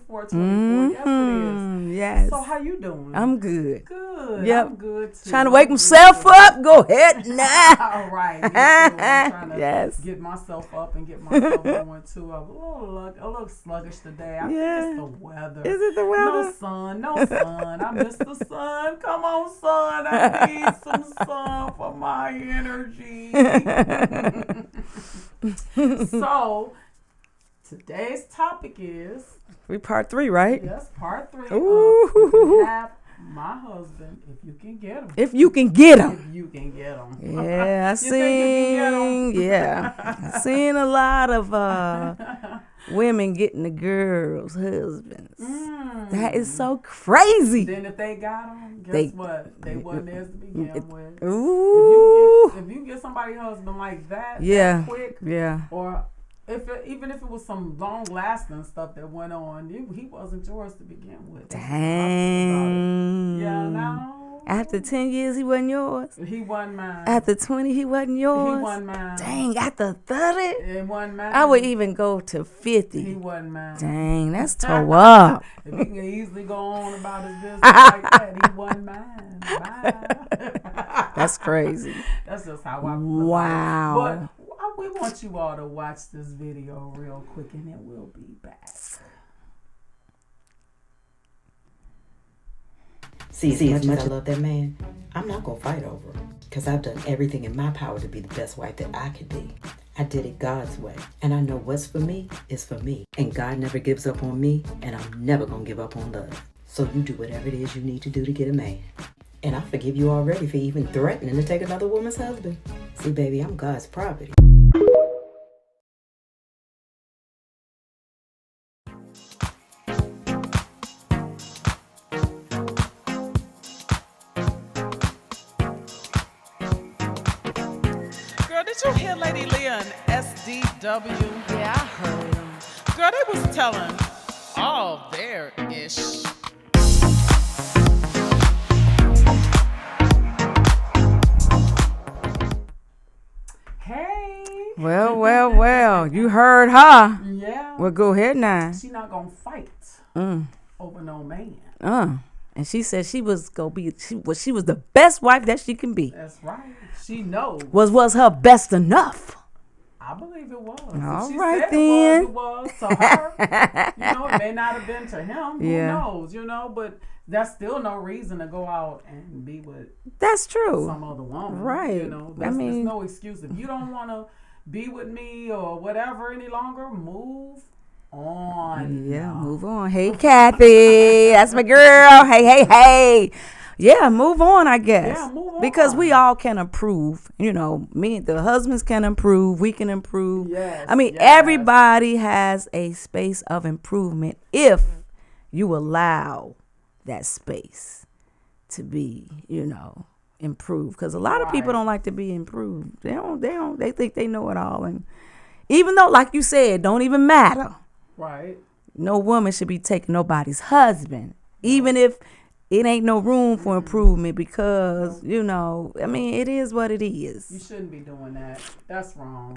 24. Yes, it is. Yes. So how you doing? I'm good. Good. Yep. I'm good too. Trying to wake myself up. Go ahead now. All right. Me too. I'm trying to Yes. get myself up and get myself going too. I'm a little sluggish today. I think it's the weather. Is it the weather? No sun. I miss the sun. Come on, sun. I need some sun for my energy. So, today's topic is... We part 3, right? Yes, part 3. Ooh. You can have my husband if you can get him. If you can get them. If you can get him. Yeah, I think you can I seen a lot of women getting the girls' husbands. That is so crazy. Then if they got them, guess what? They wasn't theirs to begin with. Ooh. If you get somebody's husband like that, Yeah. that quick, Yeah. or even if it was some long-lasting stuff that went on, he wasn't yours to begin with. Dang. Yeah, no. After 10 years, he wasn't yours. He wasn't mine. After 20, he wasn't yours. He wasn't mine. Dang, after 30? It wasn't mine. I would even go to 50. He wasn't mine. Dang, that's toe up. If he can easily go on about his business like that, he wasn't mine. Bye. That's crazy. That's just how I feel. Wow. But we want you all to watch this video real quick, and then we'll be back. See, as much as I love that man, I'm not going to fight over him. Because I've done everything in my power to be the best wife that I could be. I did it God's way. And I know what's for me is for me. And God never gives up on me, and I'm never going to give up on love. So you do whatever it is you need to do to get a man. And I forgive you already for even threatening to take another woman's husband. See, baby, I'm God's property. Did you hear Lady Leah and SDW? Yeah, I heard him. Girl, they was telling all their ish. Hey. Well. You heard her. Yeah. Well, go ahead now. She not gonna fight over no man. And she said she was gonna be. She was the best wife that she can be. That's right. She knows. Was her best enough? I believe it was. All If she right, said then. It was to her. It may not have been to him. Yeah. Who knows? But that's still no reason to go out and be with That's true. some other woman. Right. There's no excuse. If you don't want to be with me or whatever any longer, move on. Yeah, move on. Hey, Kathy, that's my girl. Hey. Yeah, move on, I guess. Yeah, move on. Because we all can improve. The husbands can improve. We can improve. Yes, everybody has a space of improvement if you allow that space to be, improved. Because a lot of people don't like to be improved. They think they know it all. And even though, like you said, don't even matter. Right. No woman should be taking nobody's husband, even if it ain't no room for improvement, because, it is what it is. You shouldn't be doing that. That's wrong.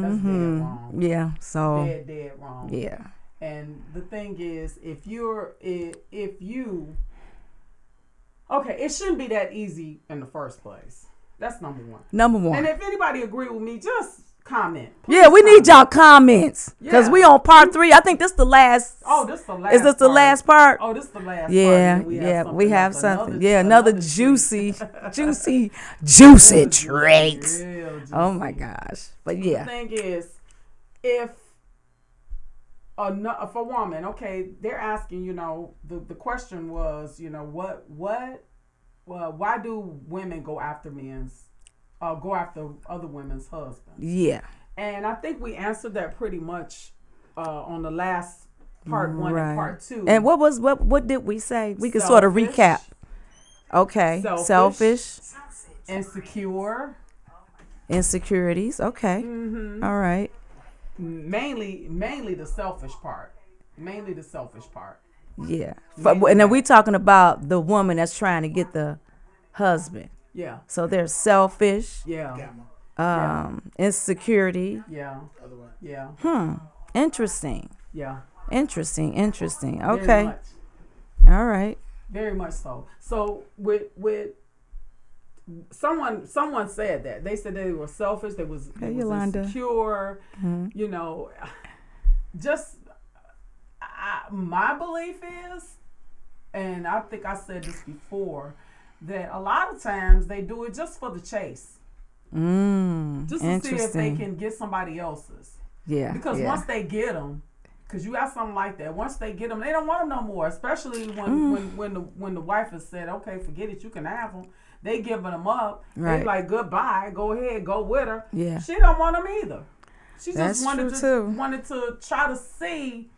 That's dead wrong. Yeah, so. Dead wrong. Yeah. And the thing is, it shouldn't be that easy in the first place. That's number one. And if anybody agree with me, just comment. Yeah, we need y'all comments. Because we on part 3. I think this the last. Oh, this the last. Is this the last part? Oh, this the last part. Yeah, we have something. Another juicy treat. Oh my gosh. But yeah. The thing is, if a woman, okay, they're asking, the question was, why do women go after other women's husbands? Yeah. And I think we answered that pretty much on the last part 1 and part 2. And what did we say? We could sort of recap. Okay. Selfish. Insecure. Insecurities. Okay. Mm-hmm. All right. Mainly the selfish part. Yeah. And then we talking about the woman that's trying to get the husband. Yeah. So they're selfish. Yeah. Insecurity. Yeah. Yeah. Interesting. Yeah. Interesting. Very Okay. much. All right. Very much so. So with someone said that they said they were selfish. They was Yolanda. insecure. Mhm. You know, just my belief is, and I think I said this before, that a lot of times they do it just for the chase, just to see if they can get somebody else's. Yeah. Because yeah. once they get them, because you got something like that, once they get them, they don't want them no more. Especially when the wife has said, "Okay, forget it, you can have them." They giving them up. Right. They like, "Goodbye, go ahead, go with her." Yeah. She don't want them either. She That's just true, too. wanted to try to see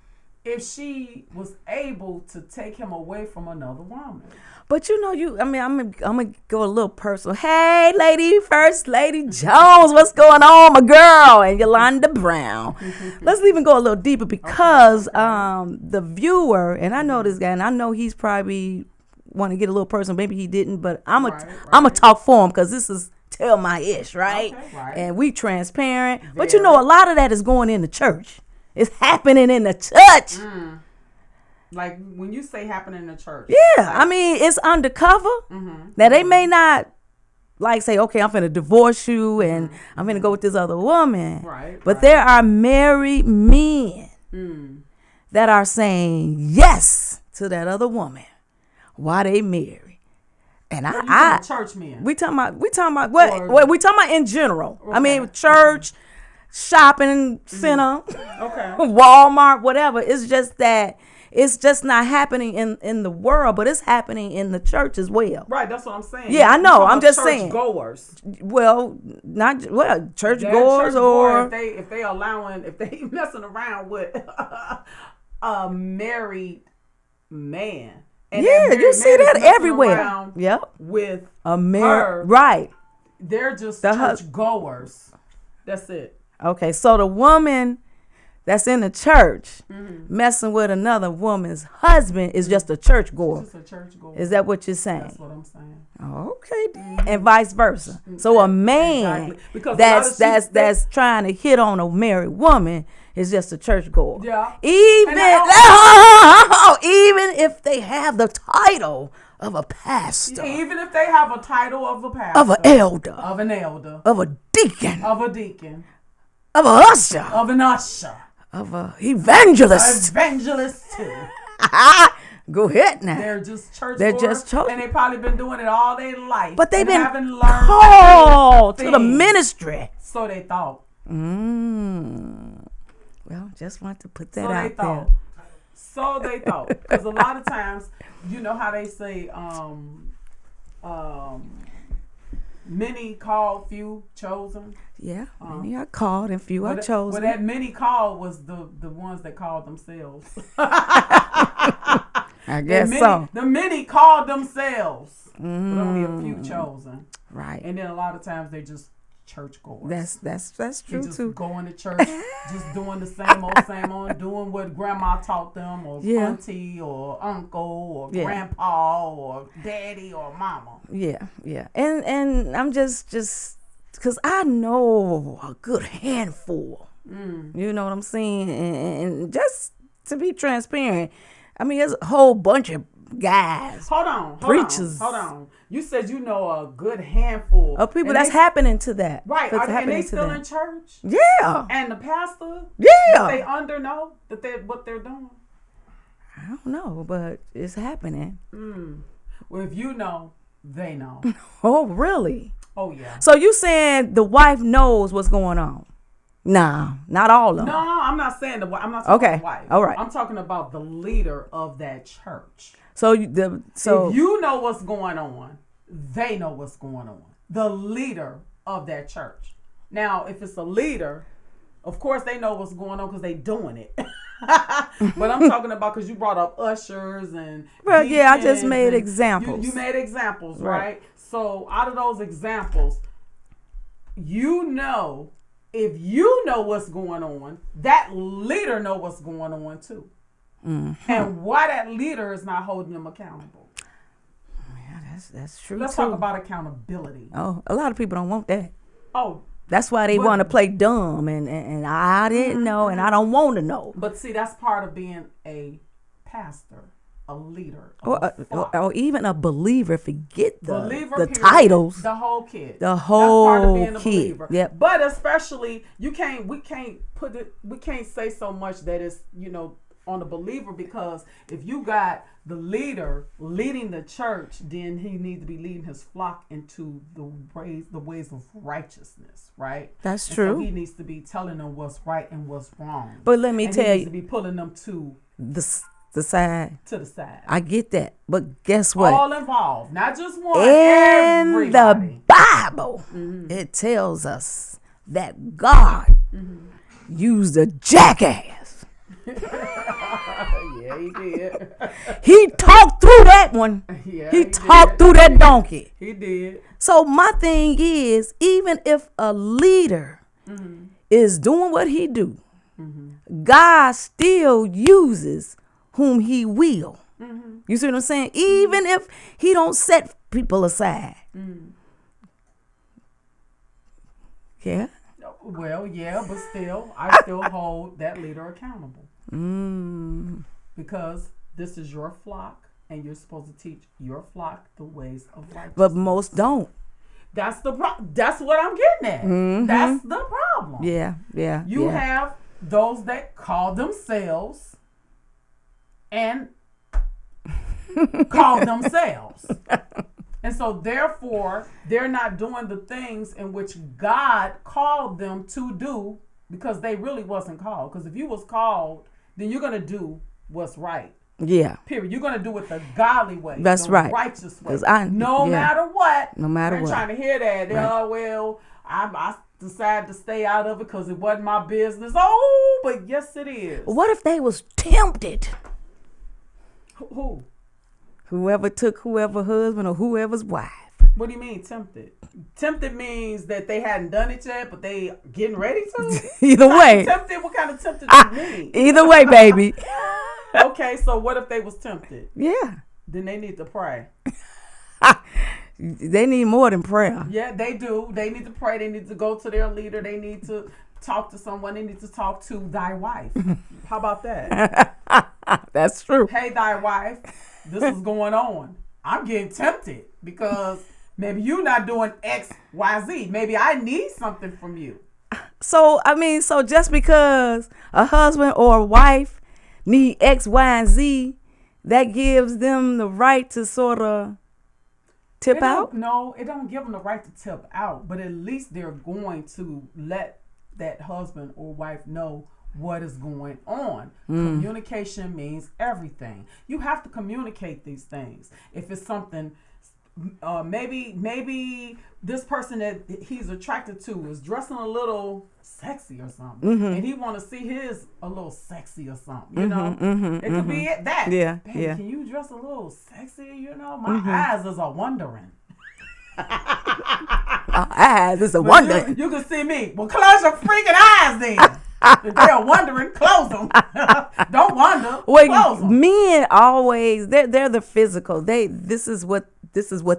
if she was able to take him away from another woman. But I'm gonna go a little personal. Hey, First Lady Jones, what's going on, my girl, and Yolanda Brown? Let's even go a little deeper because the viewer, and I know this guy, and I know he's probably want to get a little personal. Maybe he didn't, but I'm gonna talk for him because this is tell my ish, right? Okay, right. And we transparent. But Very. a lot of that is going in the church. It's happening in the church. Like when you say happening in the church. Yeah, I mean, it's undercover. Now, they may not like say, okay, I'm finna divorce you and I'm finna go with this other woman. Right. But there are married men that are saying yes to that other woman while they married. And So you talking church men. we talking about what we talking about in general. I mean, Okay. church, shopping center, Okay. Walmart, whatever. It's just that it's just not happening in the world, but it's happening in the church as well. Right, that's what I'm saying. Yeah, I know. You talking I'm about just church saying. Goers. Well, church They're goers church or goer if they messing around with a married man. And that yeah, married you see man is that messing everywhere. around Yep, with her. her. Right. They're just The church goers. That's it. Okay, so the woman that's in the church messing with another woman's husband is just a church goer. Just a church goer. Is that what you're saying? That's what I'm saying. Okay, and vice versa. So a man Exactly. Because a lot of that's trying to hit on a married woman is just a church goer. Yeah. Even And even if they have the title of a pastor, even if they have a title of a pastor, of an elder, of an elder, of a deacon, of a deacon, of a usher, of an usher, of a evangelist. evangelist too. Go ahead now. They're just church. They're goers, just church. and they probably been doing it all their life. But they've and been haven't learned called to the anything. ministry. So they thought. Well, just want to put that So they out thought. there. So they thought. Because a lot of times, you know how they say, many called, few chosen. Yeah, many are called and few are Well, chosen. that many called was the ones that called themselves. I guess so. The many called themselves, but only a few chosen. Right. And then a lot of times they just church goers. That's They true just too. going to church, just doing the same old, doing what grandma taught them, or Yeah. auntie, or uncle, or Yeah. grandpa, or daddy, or mama. Yeah, yeah. And I'm just because I know a good handful. You know what I'm saying? And just to be transparent, I mean, there's a whole bunch of guys, Hold Preachers. on. You said you know a good handful of people and that's they- happening to that. right. That's And happening they to still them. in church, Yeah, and the pastor, yeah. they know that they what they're doing. I don't know, but it's happening. Well, if you know, they know. Oh, really? Oh yeah. So you saying the wife knows what's going on? Nah, not all of them. No, I'm not saying I'm not talking Okay, about the wife. all right. I'm talking about the leader of that church. So If you know what's going on, they know what's going on. The leader of that church. Now, if it's a leader, of course they know what's going on because they doing it. But I'm talking about because you brought up ushers and Well, yeah, I just deacons made and examples. You made examples, Right. right? So out of those examples, if you know what's going on, that leader know what's going on too. And why that leader is not holding them accountable. Yeah, that's true. Let's too. talk about accountability. Oh, a lot of people don't want that. Oh, That's why they But- want to play dumb and I didn't know and I don't want to know. But see, that's part of being a pastor, a leader, of Or, a flock. or even a believer. Forget the Believer, the period. titles. The whole kid. The That's part of whole being a kid. believer. Yep. But especially we can't say so much that it's, on the believer, because if you got the leader leading the church, then he needs to be leading his flock into the ways of righteousness, right? That's And true. So he needs to be telling them what's right and what's wrong. But let me And tell he needs you, to be pulling them to the side. the side. I get that, but guess what? All involved, not just one. In Everybody. the Bible, it tells us that God used a jackass. Yeah, he did. He talked through that one. Yeah, He talked did. through that donkey. He did. So my thing is, even if a leader is doing what he do, God still uses whom he will. You see what I'm saying? Even if he don't set people aside. Yeah. Well, yeah, but still, I still hold that leader accountable. Because this is your flock, and you're supposed to teach your flock the ways of righteousness. But most don't. That's that's what I'm getting at. That's the problem. Yeah, yeah. You yeah. have those that call themselves and call themselves. And so therefore, they're not doing the things in which God called them to do, because they really wasn't called. Because if you was called, then you're going to do what's right. Yeah. Period. You're going to do it the godly way. That's the right. righteous way. 'Cause I- no yeah. matter what. No matter I ain't what. trying to hear that. Right. Oh, well, I decided to stay out of it because it wasn't my business. Oh, but yes, it is. What if they was tempted? Who? Whoever took whoever husband or whoever's wife. What do you mean tempted? Tempted means that they hadn't done it yet, but they getting ready to? Either way. Tempted? What kind of tempted do you mean? Either way, baby. Okay, so what if they was tempted? Yeah. Then they need to pray. They need more than prayer. Yeah, they do. They need to pray. They need to go to their leader. They need to talk to someone. They need to talk to thy wife. How about that? That's true. Hey, thy wife, this is going on. I'm getting tempted because maybe you're not doing X, Y, Z. Maybe I need something from you. So, so just because a husband or a wife need X, Y, and Z, that gives them the right to sort of tip out? No, it don't give them the right to tip out, but at least they're going to let that husband or wife know what is going on. Communication means everything. You have to communicate these things. If it's something, maybe this person that he's attracted to is dressing a little sexy or something, and he want to see his a little sexy or something. You know, it could be that. Yeah, Baby, yeah. Can you dress a little sexy? You know, my eyes is a wondering. Eyes is a wonder. You can see me. Well, close your freaking eyes then. If they're wondering, close them. Don't wonder. Close Well, them. men always they're the physical. This is what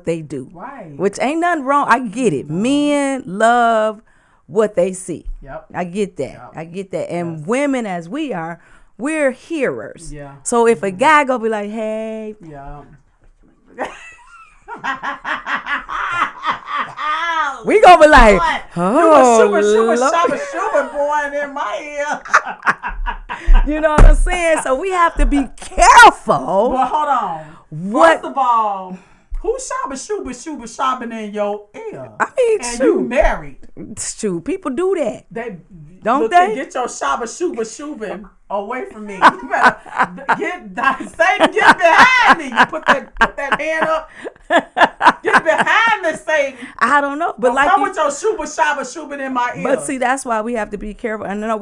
they do. Right. Which ain't nothing wrong. I get it. Men love what they see. Yep. I get that. Yep. I get that. And women, as we are, we're hearers. Yeah. So if a guy go be like, hey, Yeah. we gonna be like, Shuba boy in my ear. you know what I'm saying? So we have to be careful. But hold on. What- First of all, who shuba shopping in your ear? I mean, and shoot. you married. It's true. People do that. They Don't look, they? Get your shubin away from me. You better Satan, get behind me. You put that hand up. Get behind me, Satan. I don't know, but Don't like come you, with your shubin in my ear. but see, that's why we have to be careful. And I know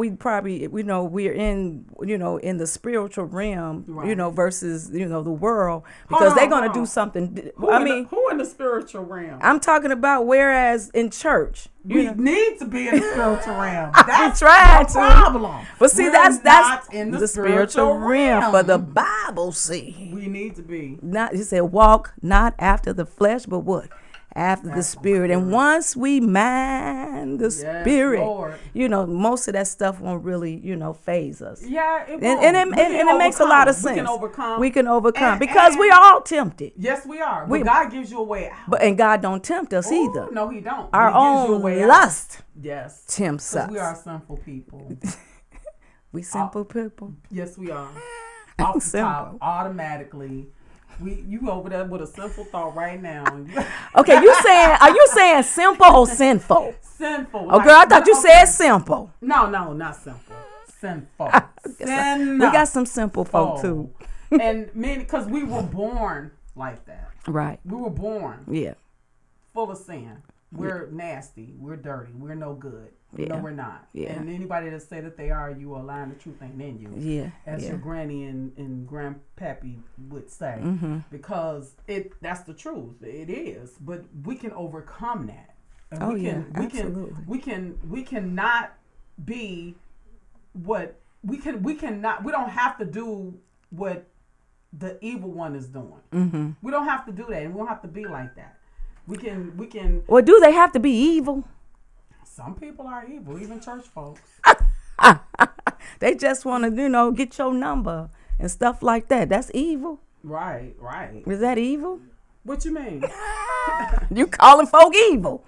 we're in in the spiritual realm, Right. Versus the world, because they're gonna do something. who in the spiritual realm? I'm talking about whereas in church, We need to be in the spiritual realm. That's trying the to. problem. But see, We're that's not in the spiritual realm for the Bible. See, We need to be. not you said walk not after the flesh, but what? after the That's spirit. And spirit. once we mind the Yes, spirit, Lord. most of that stuff won't really, phase us. Yeah, it And, won't. and, We and, can and it makes a lot of overcome. sense. We can overcome. We can overcome And- because we and- are all tempted. Yes, we are. But We- God gives you a way out. And God don't tempt us Ooh, either. No, He don't. Our He gives you a own way out. lust Yes. tempts Because us. we are simple people. We simple people. Yes, we are. Off the Simple. top, automatically. You over there with a simple thought right now. Okay, are you saying simple or sinful? Sinful. Oh, girl, I thought you said simple. No, not simple. Sinful. We got some simple folk too. And because we were born like that. Right. We were born Yeah. full of sin. We're nasty. We're dirty. We're no good. Yeah. No, we're not. Yeah. And anybody that say that they are, you are lying. The truth ain't in you. Yeah. As yeah. your granny and grandpappy would say, because that's the truth. It is, but we can overcome that. And absolutely. We cannot be what we cannot. We don't have to do what the evil one is doing. Mm-hmm. We don't have to do that, and we don't have to be like that. We can. Well, do they have to be evil? Some people are evil, even church folks. They just want to, get your number and stuff like that. That's evil. Right. Is that evil? What you mean? You calling folk evil?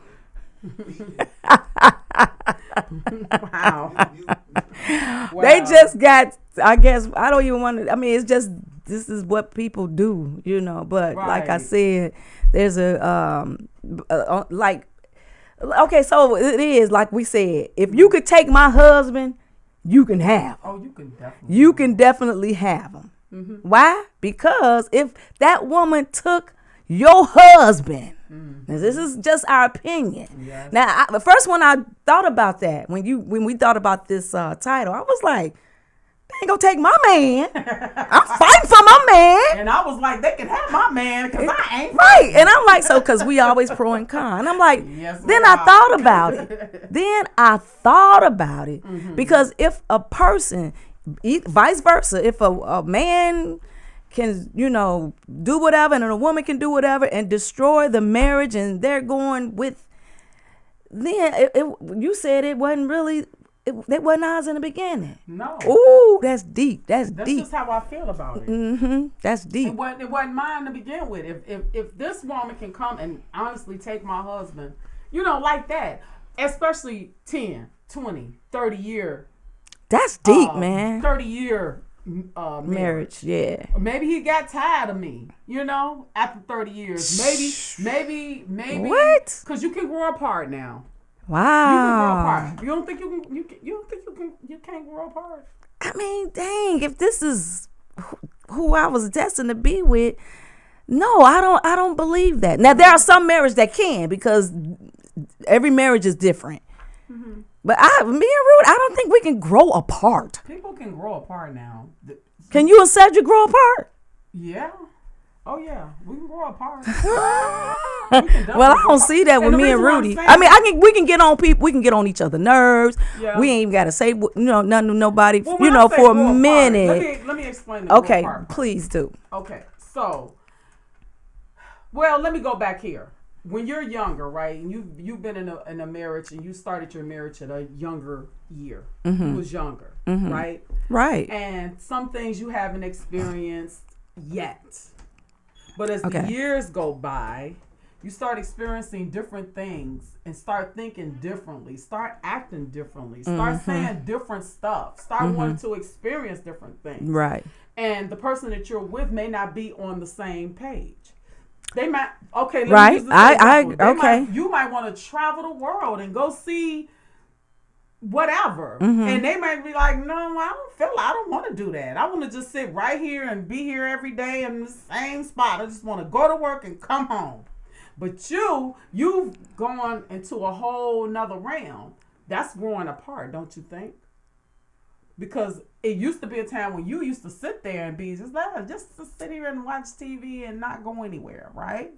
Wow. They just got. I guess I don't even want to. I mean, it's just this is what people do, But like I Right. said, there's like. Okay, so it is like we said. If you could take my husband, you can have him. Oh, you can definitely. You can definitely have him. Mm-hmm. Why? Because if that woman took your husband, now this is just our opinion. Yes. Now, the first one I thought about that when we thought about this title, I was like, they ain't gonna take my man. I'm fighting for my man. And I was like, they can have my man because I ain't. Right. And I'm like, so because we always pro and con. And I'm like, Yes, then we I are. thought about it. Mm-hmm. Because if a person, vice versa, if a man can, do whatever and a woman can do whatever and destroy the marriage and they're going with, then you said it wasn't really, that wasn't ours in the beginning. No. Ooh, that's deep. That's That's deep. just how I feel about it. That's deep. It wasn't mine to begin with. If this woman can come and honestly take my husband, like that, especially 10, 20, 30 year. That's deep, man. 30-year Marriage, yeah. Maybe he got tired of me, after 30 years. Maybe. What? Because you can grow apart now. Wow. You can grow apart. You don't think you can't grow apart? I mean, dang, if this is who I was destined to be with, no, I don't believe that. Now, there are some marriages that can, because every marriage is different. Mm-hmm. But me and Ruth, I don't think we can grow apart. People can grow apart now. Can you and Cedric grow apart? Yeah. Oh yeah, we can grow apart. Well, I don't see that with me and Rudy. I mean, we can get on people. We can get on each other's nerves. Yeah. We ain't even got to say nothing to nobody. Well, when I say for a grow apart, minute. let me explain. The Okay, grow apart. please do. Okay, so, well, let me go back here. When you're younger, right, and you've been in a marriage and you started your marriage at a younger year. You was younger, right? Right. And some things you haven't experienced yet. But as Okay. the years go by, you start experiencing different things and start thinking differently, start acting differently, start saying different stuff, start wanting to experience different things. Right. And the person that you're with may not be on the same page. They might, okay, let Right. me use this example. Okay. You might want to travel the world and go see whatever. And they might be like, no, I don't want to do that. I want to just sit right here and be here every day in the same spot. I just want to go to work and come home. But you've gone into a whole nother realm. That's growing apart, don't you think? Because it used to be a time when you used to sit there and be just to sit here and watch TV and not go anywhere, right?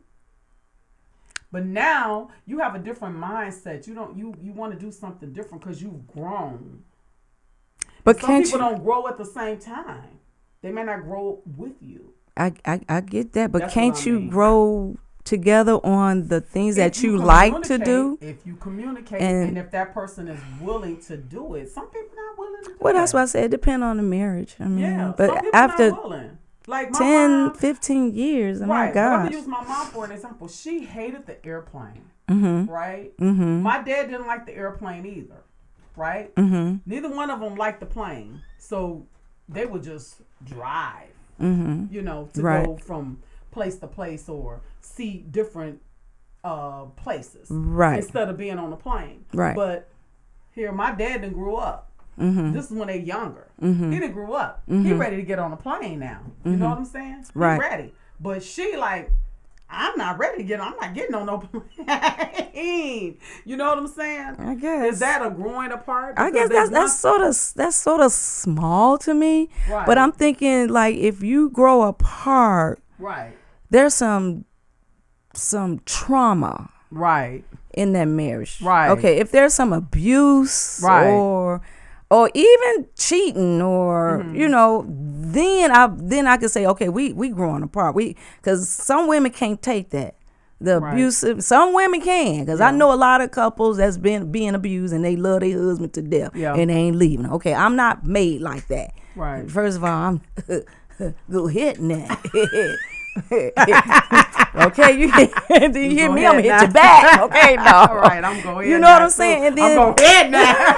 But now you have a different mindset. You want to do something different because you've grown. But Some people don't grow at the same time. They may not grow with you. I get that, but That's can't what I you mean. grow together on the things If that you like to communicate- do. If you communicate And- and if that person is willing to do it, some people not willing to do Well, that's that. why I said it depends on the marriage. I mean, Yeah, some but people after not willing. Like my 10, mom, 15 years, oh my right? But I'm gosh. gonna use my mom for an example. She hated the airplane, Mm-hmm. right? Mm-hmm. My dad didn't like the airplane either, right? Mm-hmm. Neither one of them liked the plane, so they would just drive, Mm-hmm. you know, to Right. go from place to place or see different places, Right. instead of being on the plane. Right. But here, my dad didn't grow up. Mm-hmm. This is when they're younger. Mm-hmm. He didn't grow up. He Mhm. ready to get on a plane now. You know what I'm saying? Right. He ready. But she like, I'm not ready to get. I'm not getting on no plane. You know what I'm saying? I guess. Is that a growing apart? I guess Because that's sort of small to me. Right. But I'm thinking like if you grow apart, right, there's some trauma right, in that marriage. Right. Okay, if there's some abuse Right. or even cheating or Mm-hmm. you know, then I could say okay, we growing apart. Cuz some women can't take that. The Right. abusive, some women can, because I Yeah. know a lot of couples that's been being abused and they love their husband to death Yeah. and they ain't leaving. Okay, I'm not made like that. right. First of all, I'm go hitting that. Okay, you hit me, I'm gonna hit ahead you now. back. Okay, no. All right, I'm going. You know what I'm saying? And then, I'm going now.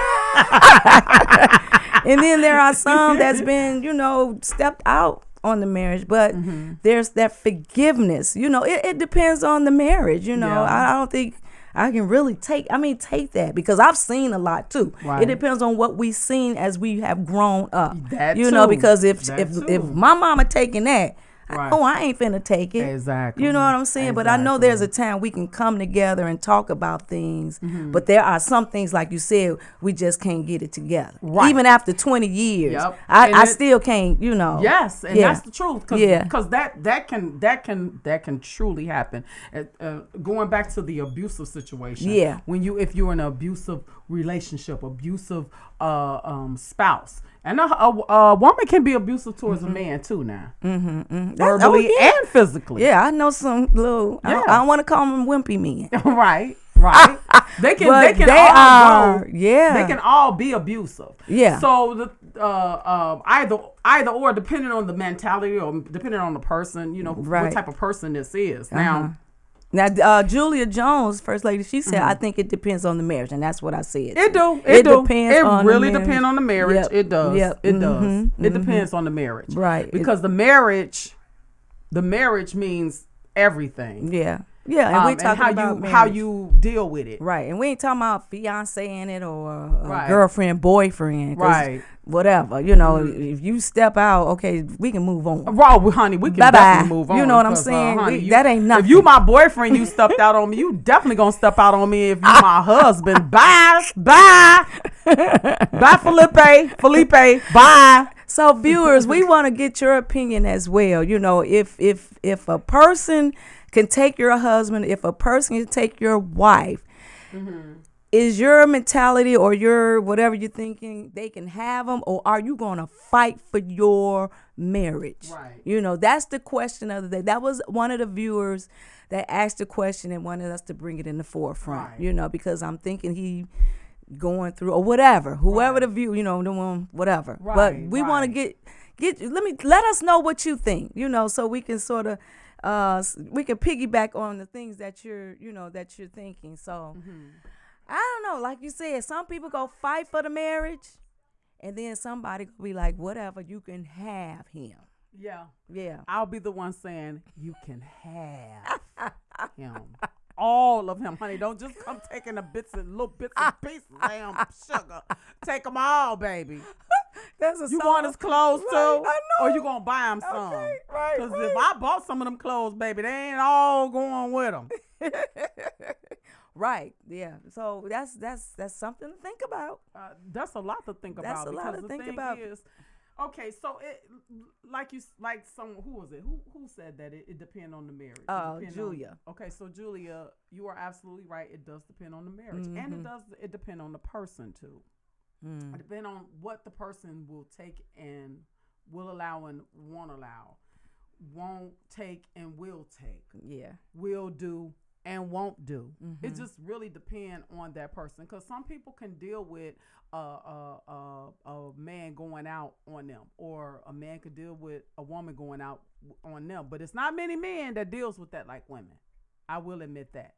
and then there are some that's been, you know, stepped out on the marriage, but Mm-hmm. there's that forgiveness. You know, it depends on the marriage. You know, Yeah. I don't think I can really take that because I've seen a lot too. Right. It depends on what we've seen as we have grown up. That you know, too. because if That if too. my mama taking that, Right. I ain't finna take it. Exactly. You know what I'm saying? But I know Exactly. there's a time we can come together and talk about things. Mm-hmm. But there are some things, like you said, we just can't get it together. Right. Even after 20 years, Yep. And I it- still can't, you know. Yes, and Yeah. that's the truth. Cause, Yeah. Because that can truly happen. Going back to the abusive situation. Yeah. If you're in an abusive relationship, abusive spouse, and a woman can be abusive towards a man too now, verbally yeah. and physically. Yeah, I know some little, Yeah. I don't want to call them wimpy men. right. They can. But They can they all are, go- yeah. They can all be abusive. Yeah. So the either or, depending on the mentality or depending on the person, you know, what Right. type of person this is. Uh-huh. Now, Now, Julia Jones, First Lady, she said, I think it depends on the marriage, and that's what I said. it do. It do. depends It on really the marriage. depends on the marriage. Yep. It does. Yep. It does. Mhm. It depends on the marriage. Right. Because the marriage means everything. Yeah. Yeah, and we And talking how about you marriage. how you deal with it. Right, and we ain't talking about fiance in it or Right. girlfriend, boyfriend, 'cause Right. whatever. You know, if you step out, okay, we can move on. Raw, honey, we can Bye-bye. definitely move on. You know what I'm because, saying? honey, That ain't nothing. If you my boyfriend, you stepped out on me, you definitely gonna step out on me if you my husband. Bye. Bye. Bye, Felipe. Bye. So viewers, we want to get your opinion as well. You know, if a person can take your husband, if a person can take your wife, is your mentality or your whatever you're thinking they can have them, or are you going to fight for your marriage? Right. You know, that's the question of the day. That was one of the viewers that asked the question and wanted us to bring it in the forefront. Right. You know, because I'm thinking he going through or whatever, whoever the view, you know, the one, whatever. But Right, we want to let us know what you think, you know, so we can sort of we can piggyback on the things that you're thinking. So I don't know, like you said, some people go fight for the marriage, and then somebody could be like, whatever, you can have him. Yeah. Yeah. I'll be the one saying you can have him. All of him, honey. Don't just come taking little bits and pieces. Damn sugar. Take them all, baby. That's a You song. want his clothes too? Right, I know. Or you gonna buy him some? Okay, right, Because right. if I bought some of them clothes, baby, they ain't all going with them. Right. Yeah. So that's something to think about. That's a lot to think about. That's a lot because to the think thing about. Is, okay, so it like someone who was it? Who said that it depends on the marriage? It depend on- Julia. Okay, so Julia, you are absolutely right. It does depend on the marriage, and it depend on the person too. It depend on what the person will take and will allow and won't allow. won't take and will take. Yeah. Will do and won't do. Mm-hmm. It just really depends on that person, because some people can deal with a man going out on them, or a man could deal with a woman going out on them. But it's not many men that deals with that like women. I will admit that.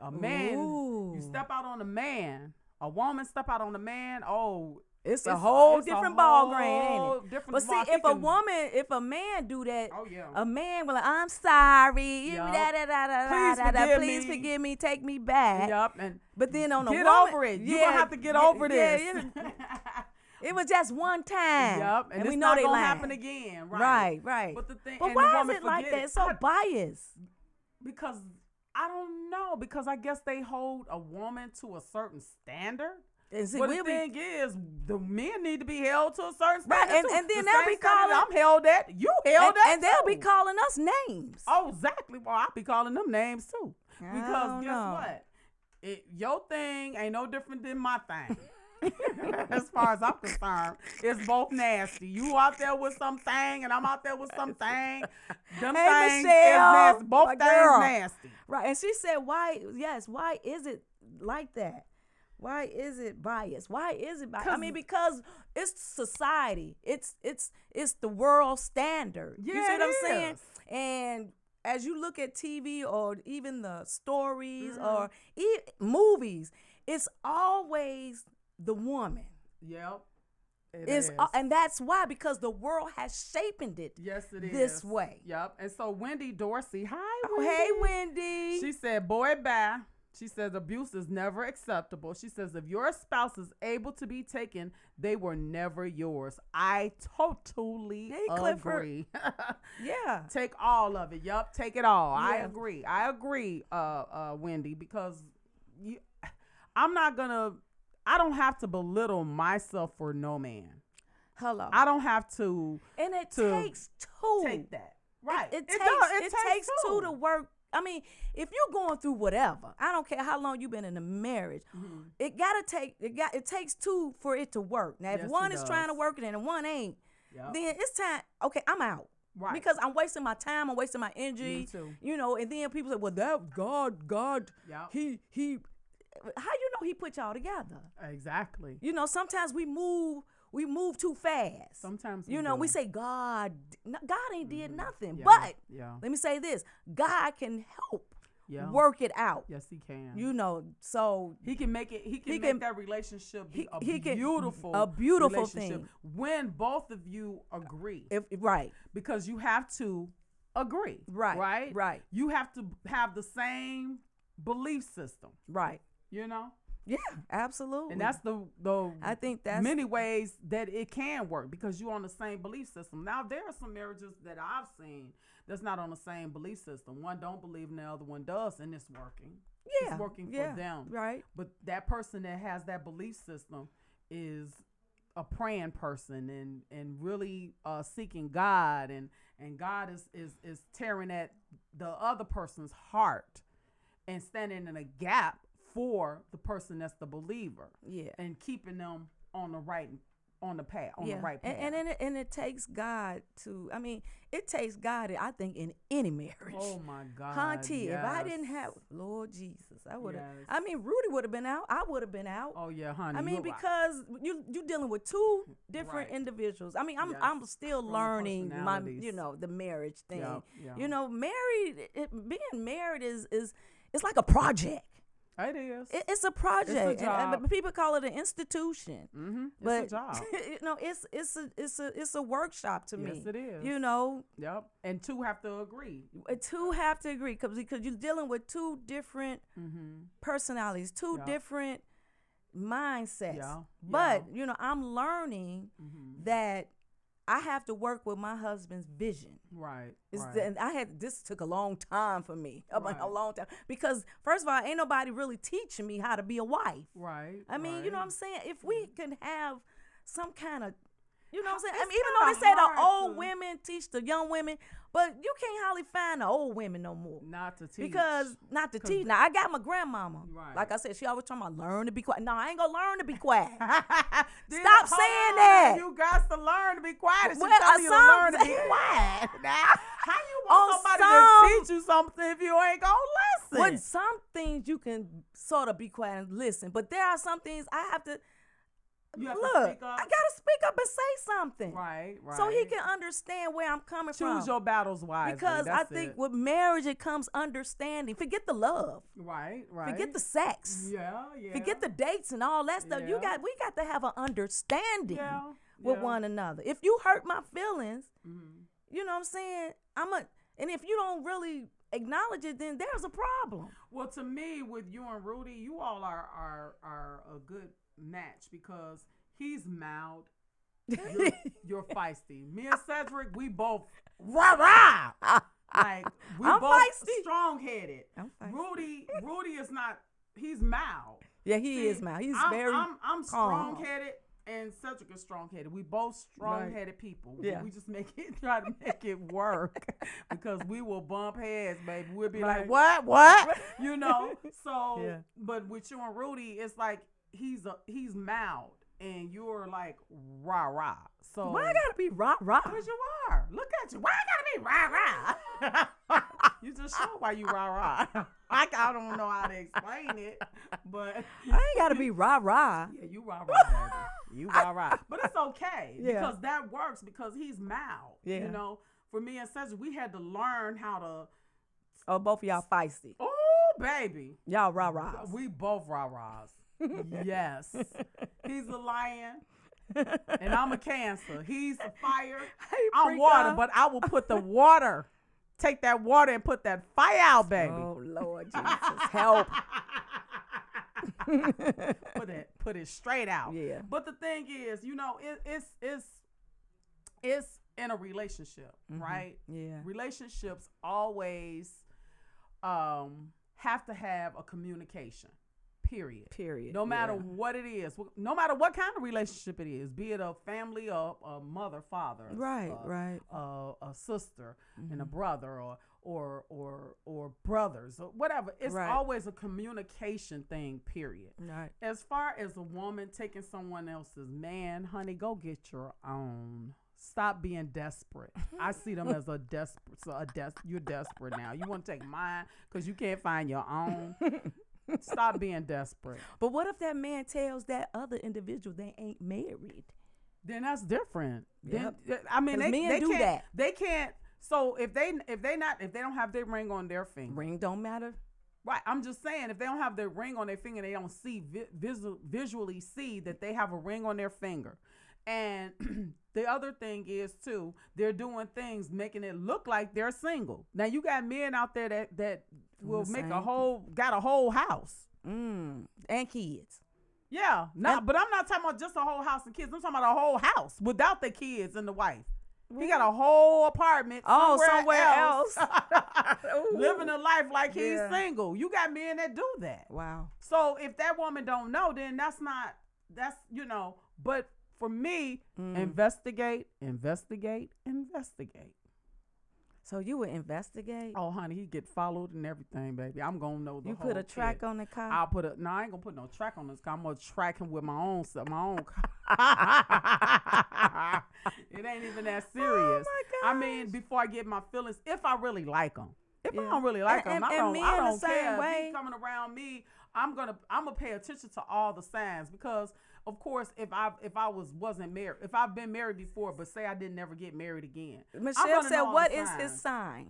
A man, Ooh. you step out on a man, a woman step out on a man. Oh, It's a whole it's different a ball game, whole ain't it? different But see, ball. He if can- a man do that, Oh, yeah. a man will like, I'm sorry, Yup. please forgive me, take me back. Yup, and But then on a get woman, over it. You're gonna have to get over this. It was just one time. Yup, and we it's know not they gonna lying. happen again. Right, Right. But the thing, But and why the is woman it like forget that? It's so biased. because I don't know. Because I guess they hold a woman to a certain standard. And see, But we'll the be- thing is, the men need to be held to a certain Right, standard too. and then The they'll same be standard calling- I'm held at. You held at, and they'll be too. calling us names. Oh, exactly. Well, I'll be calling them names too. I Because don't guess know. what? Your thing ain't no different than my thing. As far as I'm concerned, it's both nasty. You out there with something, and I'm out there with something. Them Hey, things Michelle, is nasty. Both my things girl. nasty. Right. And she said, why is it like that? Why is it biased? Why is it biased? I mean, because it's society. It's the world standard. You see Yeah, what I'm it saying? is. And as you look at TV or even the stories Mm-hmm. or movies, it's always the woman. Yep. It It's is. and that's why, because the world has shaped it. Yes, it is. this way. Yep. And so Wendy Dorsey, hi, Oh, Wendy. hey, Wendy. She said, boy, bye. She says abuse is never acceptable. She says if your spouse is able to be taken, they were never yours. I totally Hey, Clifford. agree. Yeah. Take all of it. Yup, take it all. I Yeah. agree. I agree, Wendy, because I don't have to belittle myself for no man. Hello. I don't have to And it to takes two. take that. Right. It does. takes two to work. I mean, if you're going through whatever, I don't care how long you've been in a marriage, it takes two for it to work. Now, if Yes, one it is trying to does. work it and one ain't, Yep. then it's time. Okay, I'm out. Right. Because I'm wasting my time. I'm wasting my energy. Me too. You know, and then people say, well, that God, Yep. he, how you know he put y'all together? Exactly. You know, sometimes we move too fast. Sometimes we you know, do. we say God ain't did nothing. Yeah, But yeah. let me say this: God can help Yeah. work it out. Yes, he can. You know, so He can make it. He can can- make that relationship be he can- beautiful, a beautiful relationship thing. when both of you agree. if right, Because you have to agree. Right, Right. right. You have to have the same belief system. right, You know, yeah, absolutely. and that's the I think that's many ways that it can work because you're on the same belief system. Now there are some marriages that I've seen that's not on the same belief system. One don't believe and the other one does, and it's working. yeah, It's working yeah, for them. right. But that person that has that belief system is a praying person and really seeking God, and God is tearing at the other person's heart and standing in a gap for the person that's the believer. Yeah. And keeping them on the right the path. And it takes God to. I mean, it takes God. I think in any marriage. Oh my God. Hunty, if I yes. didn't have Lord Jesus, I would have. Yes. I mean, Rudy would have been out. I would have been out. Oh yeah, honey. I mean, you're right. because you dealing with two different Right. individuals. I mean, I'm Yes. still Strong learning my, personalities. the marriage thing. Yeah, yeah. You know, being married is it's like a project. It is. It's a project. It's a job. But people call it an institution. Mm-hmm. But It's a job. you know, it's a workshop to me. Yes, it is. You know, Yep. And two have to agree. two have to agree because you're dealing with two different personalities, two Yeah. different mindsets. Yeah, But yeah. you know, I'm learning that I have to work with my husband's vision. Right. It's right. this took a long time for me. A Right. long time because first of all, ain't nobody really teaching me how to be a wife. Right. I mean, you know what I'm saying? If we can have some kind of, you know what I'm saying? I It's mean, even though they kinda say the hard old to- women teach the young women, but you can't hardly find the old women no more. Not to teach. Because not to teach. Now I got my grandmama. Right. Like I said, she always talking about learn to be quiet. No, I ain't gonna learn to be quiet. Then Stop hold saying on, that. You got to learn to be quiet. She's Well, telling you to some learn to be say- quiet. Now, want somebody to teach you something if you ain't gonna listen. With some things you can sort of be quiet and listen, but there are some things I have to. You have Look, to speak up. I gotta speak up and say something, Right. so he can understand where I'm coming from. choose your battles wisely. Because I That's think it. with marriage it comes understanding. Forget the love, Right. forget the sex, Yeah. forget the dates and all that stuff. Yeah. We got to have an understanding Yeah, with yeah. one another. If you hurt my feelings, Mm-hmm. you know what I'm saying? And if you don't really acknowledge it, then there's a problem. Well, to me, with you and Rudy, you all are a good match because he's mild. You're feisty. Me and Cedric, we both rah. Like we I'm both feisty. strong headed. I'm feisty. Rudy is not. He's mild. Yeah, he See, is, man. He's I'm, very I'm calm. strong headed, and Cedric is strong headed. We both strong headed people. But Yeah. we just try to make it work because we will bump heads, baby. We'll be Right. like, what? You know. So, Yeah. but with you and Rudy, it's like he's mild, and you're like rah. So Why I gotta be rah? because you are. Look at you. Why I gotta be rah? You just show why you rah. I don't know how to explain it, but I ain't gotta be rah. yeah, you rah, baby. You rah. But it's okay Yeah. because that works because he's mild. Yeah. You know, for me and Cedric, we had to learn how to. Oh, both of y'all feisty. Oh, baby. Y'all rah. We both rah-rahs. Yes. He's a lion. And I'm a Cancer. He's a fire. Hey, I'm freak water, out. but I will put the water. Take that water and put that fire out, baby. Oh Lord Jesus, help! Put it straight out. Yeah. But the thing is, you know, it's in a relationship, right? Yeah. Relationships always have to have a communication. Period. No matter Yeah. what it is, no matter what kind of relationship it is, be it a family or a mother, father, Right. a sister and a brother, or brothers, or whatever. It's Right. always a communication thing. Period. Right. As far as a woman taking someone else's man, honey, go get your own. Stop being desperate. I see them as you're desperate now. You want to take mine because you can't find your own. Stop being desperate. But what if that man tells that other individual they ain't married? Then that's different. Yep. Then, I mean, 'Cause they men do can't, that. They can't. So if they don't have their ring on their finger, Ring don't matter. right? I'm just saying, if they don't have their ring on their finger, they don't see visually see that they have a ring on their finger. And the other thing is too, they're doing things making it look like they're single. Now you got men out there that will make same got a whole house. And kids. Yeah, but I'm not talking about just a whole house and kids. I'm talking about a whole house without the kids and the wife. He got a whole apartment somewhere else. Living a life like he's single. You got men that do that. Wow. So if that woman don't know, then that's but for me, investigate. So you would investigate? Oh, honey, he get followed and everything, baby. I'm gonna know the You whole put a track kid. on the car? I'll put a. No, I ain't gonna put no track on this car. I'm gonna track him with my own car. It ain't even that serious. Oh my I mean, before I get my feelings, if I really like him. If I Yeah. don't really like him, And I don't me in the care. same If way. he coming around me, I'm gonna pay attention to all the signs because, of course, if I wasn't married, if I've been married before, but say I didn't never get married again, I'm Michelle gonna said, know all what the is his signs. sign?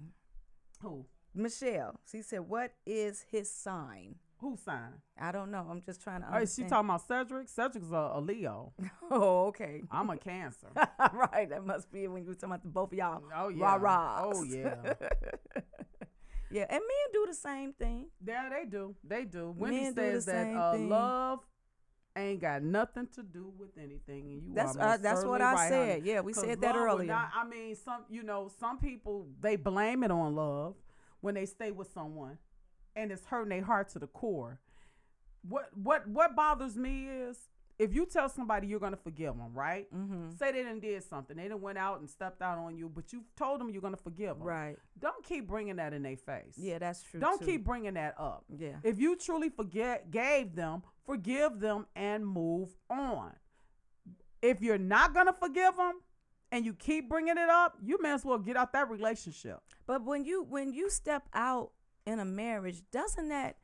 Who? Michelle. She said, what is his sign? Whose sign? I don't know. I'm just trying to All right, she understand. talking about Cedric. Cedric's a Leo. Oh, okay. I'm a Cancer. Right. That must be when you were talking about the both of y'all. Oh yeah. Rah-rahs. Oh yeah. Yeah. And men do the same thing. Yeah, they do. They do. Wendy Men do says the that same thing. love ain't got nothing to do with anything, and you That's are most that's what certainly I right, said. honey. Yeah, we 'Cause said that love will earlier. not- I mean, some people they blame it on love when they stay with someone, and it's hurting their heart to the core. What bothers me is if you tell somebody you're gonna forgive them, right? Mm-hmm. Say they done did something, they done went out and stepped out on you, but you told them you're gonna forgive them. Right. Don't keep bringing that in their face. Yeah, that's true. Don't too. keep bringing that up. Yeah. If you truly forgive them, and move on. If you're not gonna forgive them, and you keep bringing it up, you may as well get out that relationship. But when you step out in a marriage, doesn't that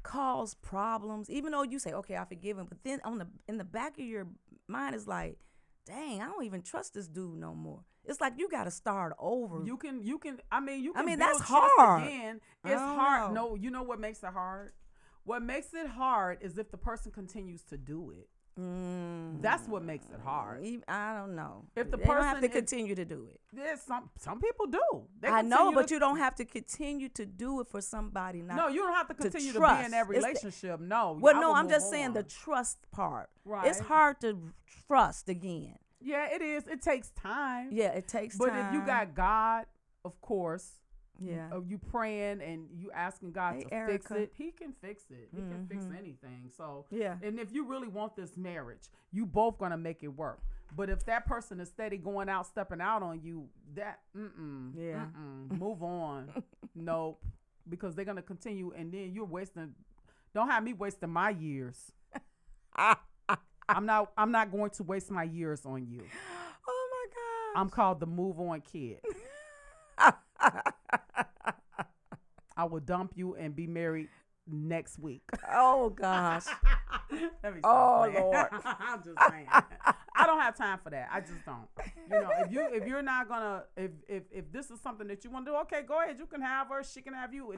cause problems? Even though you say, okay, I forgive him, but then in the back of your mind is like, dang, I don't even trust this dude no more. It's like you got to start over. You can. I mean, build that's trust hard. Again, it's hard. know. No, you know what makes it hard? What makes it hard is if the person continues to do it. That's what makes it hard. I don't know. If the they don't person have to continue to do it. There's some people do. I know, but you don't have to continue to do it for somebody not. No, you don't have to continue to be trust. in that relationship. No. Well, I no, would I'm move just saying on. the trust part. Right. It's hard to trust again. Yeah, it is. It takes time. Yeah, it takes But time. if you got God, of course, yeah, you praying and you asking God Hey, to Erica. fix it, He can fix it. He can fix anything. So Yeah. And if you really want this marriage, you both gonna make it work. But if that person is steady going out, stepping out on you, that move on. Nope, because they're gonna continue, and then you're wasting. Don't have me wasting my years. I'm not going to waste my years on you. Oh my God. I'm called the move on kid. I will dump you and be married next week. Oh gosh. Let me Oh, stop playing. Lord. I'm just saying. I don't have time for that. I just don't. You know, if you're not gonna if this is something that you want to do, okay, go ahead. You can have her. She can have you.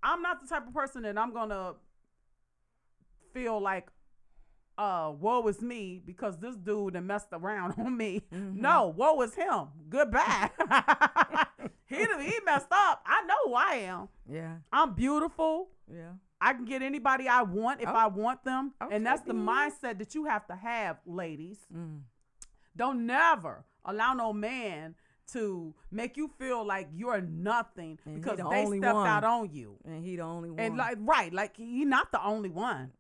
I'm not the type of person that I'm gonna feel like, woe is me because this dude that messed around on me. No, woe is him. Goodbye. he messed up. I know who I am. Yeah. I'm beautiful. Yeah. I can get anybody I want if I want them. Okay, And that's the then. mindset that you have to have, ladies. Don't never allow no man to make you feel like you're nothing And he because the they only stepped one. out on you. And he the only one. And like he not the only one.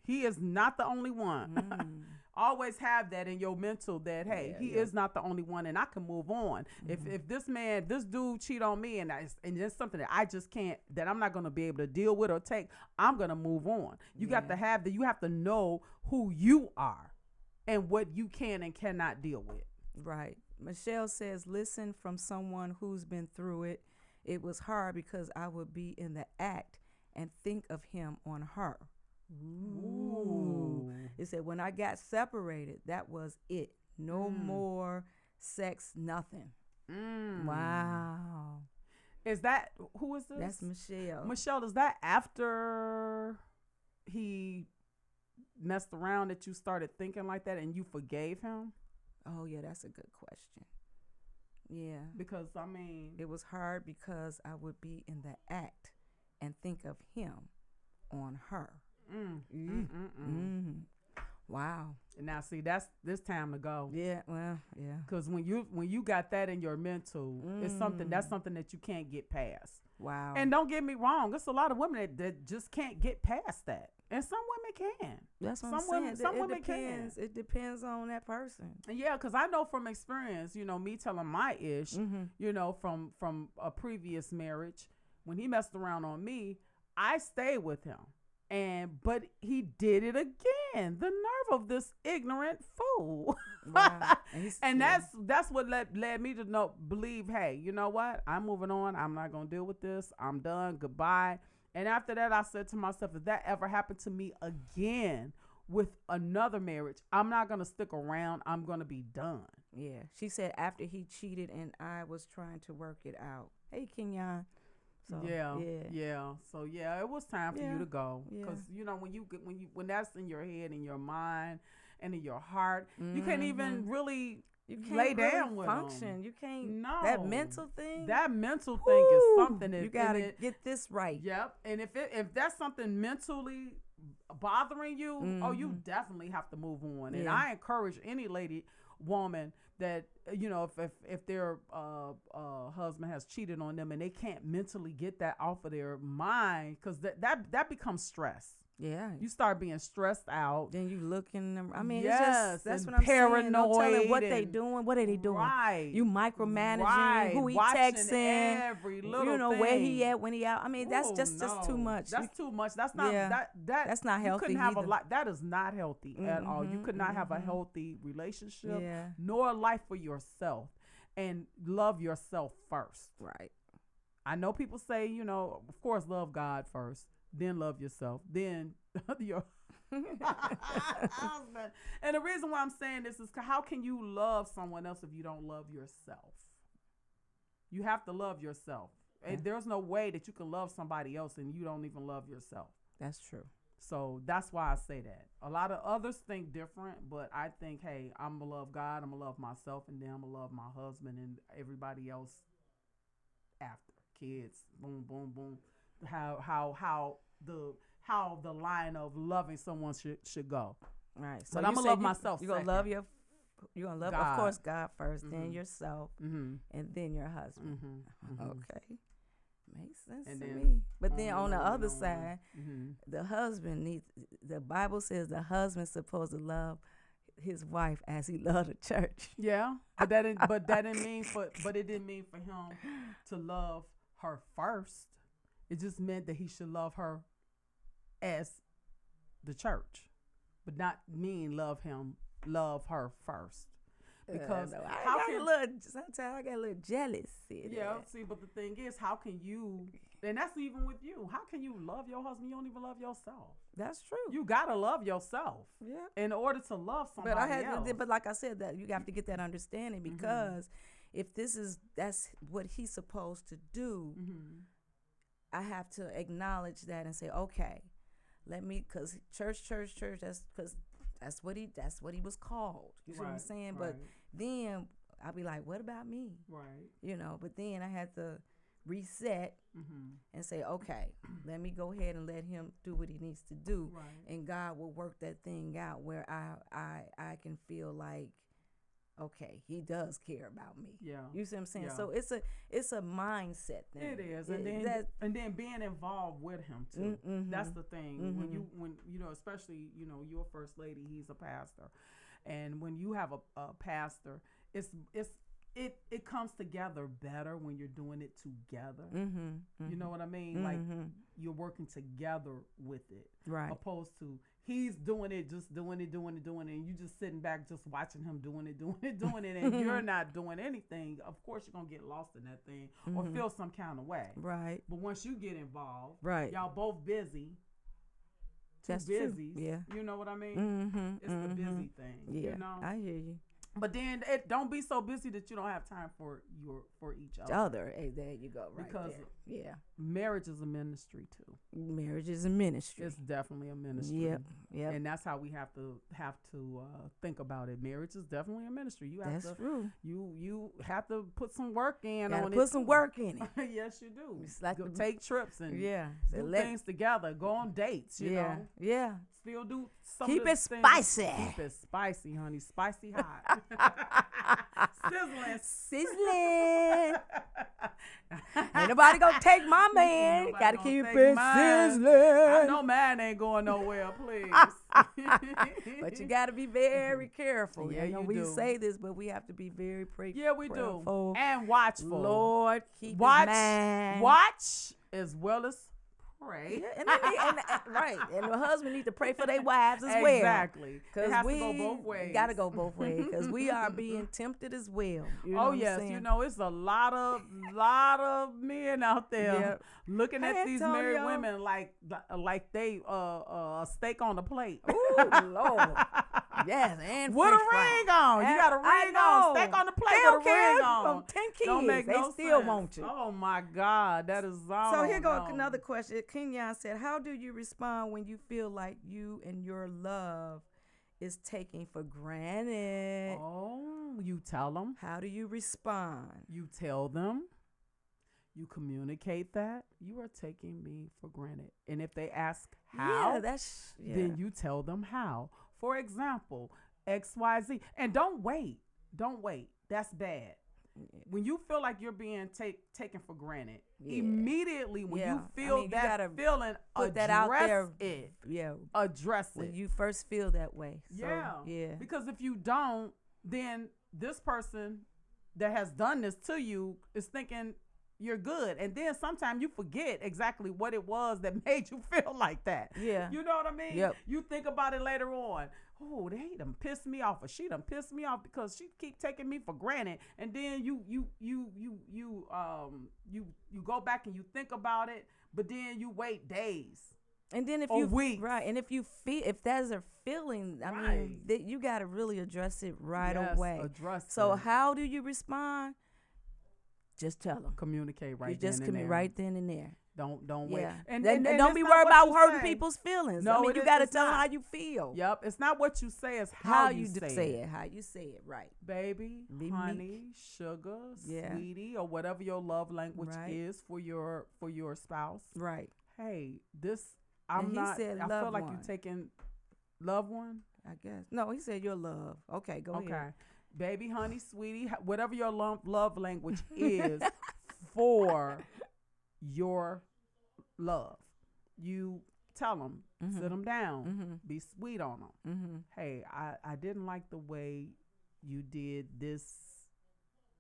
He is not the only one. Always have that in your mental that, hey, he is not the only one and I can move on. If this dude cheat on me and it's something that I just can't, that I'm not going to be able to deal with or take, I'm going to move on. You got to have that. You have to know who you are and what you can and cannot deal with. Right. Michelle says, listen from someone who's been through it. It was hard because I would be in the act and think of him on her. Ooh. It said, when I got separated, that was it. No more sex, nothing. Wow. Is that, who is this? That's Michelle. Michelle, is that after he messed around that you started thinking like that and you forgave him? Oh, yeah, that's a good question. Yeah. Because, I mean, It was hard because I would be in the act and think of him on her. Wow. now see, that's this time to go. Yeah, well, yeah. Because when you got that in your mental, it's something that you can't get past. Wow. And don't get me wrong, there's a lot of women that just can't get past that. And some women can. That's what some I'm saying. women, some it women depends. can. It depends on that person. And yeah, because I know from experience, me telling my ish, from a previous marriage, when he messed around on me, I stayed with him. But he did it again. The nerve of this ignorant fool. Wow. And that's what led me to believe, hey, you know what? I'm moving on. I'm not going to deal with this. I'm done. Goodbye. And after that, I said to myself, if that ever happened to me again with another marriage, I'm not going to stick around. I'm going to be done. Yeah. She said after he cheated and I was trying to work it out. Hey, Kenyon. So, yeah. So yeah, it was time for you to go because when that's in your head, in your mind, and in your heart, you can't even really lay down with function. them. You can't. No, that mental thing. That mental thing is something that you gotta get this right. Yep. And if that's something mentally bothering you, you definitely have to move on. And I encourage any woman that if their husband has cheated on them and they can't mentally get that off of their mind, because that becomes stress. Yeah. You start being stressed out. Then you looking. I mean, Yes, it's just that's and what I'm saying. Don't tell them paranoid what they and- doing. What are they doing? Right. You micromanaging Right. who he Watching texting. every little You know thing. where he at when he out. I mean, that's Ooh, just too no. much. That's too much. That's not Yeah. that's not You healthy couldn't have either. a lot. That is not healthy at all. You could not have a healthy relationship, Yeah. nor a life for yourself, and love yourself first. Right. I know people say, you know, of course, love God first, then love yourself, then your husband. And the reason why I'm saying this is how can you love someone else if you don't love yourself? You have to love yourself. And there's no way that you can love somebody else and you don't even love yourself. That's true. So that's why I say that. A lot of others think different, but I think, hey, I'm going to love God, I'm going to love myself, and then I'm going to love my husband and everybody else after. Kids, boom, boom, boom. How the line of loving someone should go. Right. But you I'ma said love myself You're gonna second. love you're gonna love, God. of course, God 1st, then yourself, Mm-hmm. and then your husband. Mm-hmm. Okay. Makes sense And to then me. But then on the other on. side, Mm-hmm. the husband needs, the Bible says the husband's supposed to love his wife as he loved the church. Yeah, but that didn't mean it didn't mean for him to love her first. It just meant that he should love her as the church, but not mean love her first. Because Sometimes I get a little jealous. See, but the thing is, how can you? And that's even with you. How can you love your husband? You don't even love yourself. That's true. You gotta love yourself. Yeah. In order to love somebody else. But like I said, that you have to get that understanding, because if that's what he's supposed to do, I have to acknowledge that and say, okay, because church. That's what he was called. You see what I'm saying? But then I'll be like, what about me? Right. You know. But then I had to reset and say, okay, let me go ahead and let him do what he needs to do, and God will work that thing out where I can feel like, okay, he does care about me. Yeah. You see what I'm saying? Yeah. So it's a mindset thing. It is, and then being involved with him too. That's the thing. When you know, especially your first lady, he's a pastor, and when you have a pastor, it comes together better when you're doing it together. You know what I mean? Like you're working together with it, right? Opposed to he's doing it, just doing it, and you just sitting back, just watching him doing it, and you're not doing anything. Of course, you're gonna get lost in that thing or feel some kind of way, right? But once you get involved, right, y'all both busy. That's busy. True. Yeah. You know what I mean? It's the busy thing. Yeah. You know? I hear you. But then don't be so busy that you don't have time for each other. Hey, there you go. Right. Because yeah, marriage is a ministry too. Marriage is a ministry. It's definitely a ministry. Yep. And that's how we have to think about it. Marriage is definitely a ministry. You have That's true. You have to put some work in Gotta on it. Put some work in it. Yes, you do. It's like go take trips and do let things together. Go on dates. You know. Yeah. Still do some Keep of the it things. spicy. Keep it spicy, honey. Spicy hot. Sizzling. Ain't nobody gonna take my man. Nobody Gotta gonna keep take it mine. sizzling. I know mine ain't going nowhere, please. But you gotta be very careful. Yeah, we do. say this, but we have to be very prayerful. Yeah, we do. prayerful. And watchful. Lord, keep watch, his mind. watch as well as pray. Yeah, and right. And the husband need to pray for their wives as well. Exactly. Because it has to go both ways. Gotta go both ways. Because we are being tempted as well. You know oh what I'm yes, saying? it's a lot of men out there looking at these married Antonio. women like they a steak on the plate. Ooh, Lord. Yes, and with a French fries. ring on. You got a ring on. Steak on the plate They with don't a care. ring on. From 10 kids, Don't make they no still sense. want you. Oh my God, that is all. So here go another question. Kenyon said, how do you respond when you feel like you and your love is taken for granted? Oh, you tell them. How do you respond? You tell them. You communicate that you are taking me for granted. And if they ask how, then you tell them how. For example, XYZ. And don't wait. Don't wait. That's bad. when you feel like you're being taken for granted, Yeah. immediately when Yeah. you feel I mean, you that gotta feeling, put that out there. it. Yeah. Address When it. you first feel that way. So, Yeah. Yeah. Because if you don't, then this person that has done this to you is thinking you're good. And then sometimes you forget exactly what it was that made you feel like that. Yeah. You know what I mean? Yep. You think about it later on. Oh, they done pissed me off, or she done pissed me off because she keep taking me for granted. And then you go back and you think about it, but then you wait days. And then if Or you weeks. right, and if you feel if that's a feeling, I mean, Right. that you got to really address it right Yes, away. address So it. how do you respond? Just tell them. Communicate right You just then and there. right then and there. Don't Yeah. wait. And, and don't it's be not worried what about you hurting say. people's feelings. No, I mean, it you is- got to it's tell them not. how you feel. Yep, it's not what you say, it's how you say it. how you say it, right. Baby, Be honey, sugar, Yeah. sweetie, or whatever your love language Right. is for your spouse. Right. Hey, this And I'm he not. said I feel loved like one. you taking loved one. I guess. No, he said your love. Okay, go Okay, ahead. baby, honey, sweetie, whatever your love language is for your love. You tell them, sit them down, be sweet on them. Mm-hmm. Hey, I didn't like the way you did this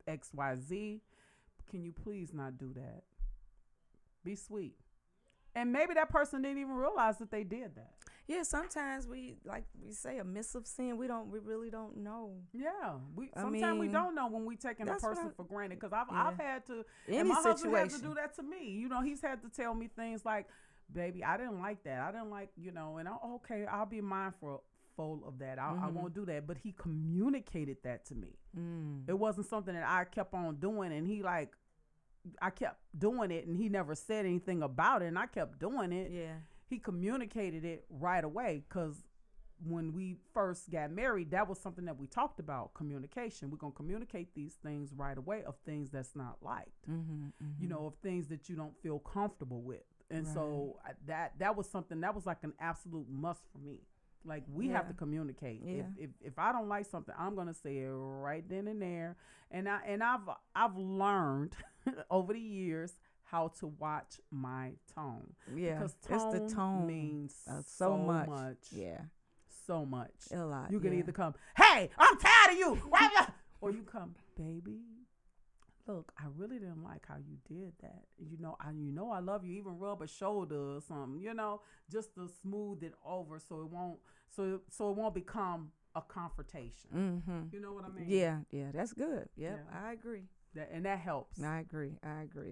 XYZ. Can you please not do that? Be sweet. And maybe that person didn't even realize that they did that. Yeah, sometimes we say a miss of sin. We really don't know. Yeah, I sometimes we mean, don't know when we taking a that's what person I- for granted. Because I've Yeah. had to, Any and my husband had to situation. do that to me. You know, he's had to tell me things like, "Baby, I didn't like that. I didn't like, and okay, I'll be mindful of that. I won't do that." But he communicated that to me. It wasn't something that I kept on doing, and I kept doing it, and he never said anything about it, and I kept doing it. Yeah. He communicated it right away, because when we first got married, that was something that we talked about, communication. We're going to communicate these things right away, of things that's not liked, of things that you don't feel comfortable with. And so that was something that was like an absolute must for me. Like, we have to communicate. Yeah. If I don't like something, I'm gonna say it right then and there. And I've learned over the years how to watch my tone. Yeah, because it's the tone means so much. Yeah, so much. a lot. You can yeah. either come, "Hey, I'm tired of you," or you come, "Baby, look, I really didn't like how you did that. I love you. Even rub a shoulder or something, just to smooth it over, so it won't become a confrontation." Mm-hmm. You know what I mean? Yeah, that's good. Yep, Yeah. I agree. And that helps. I agree.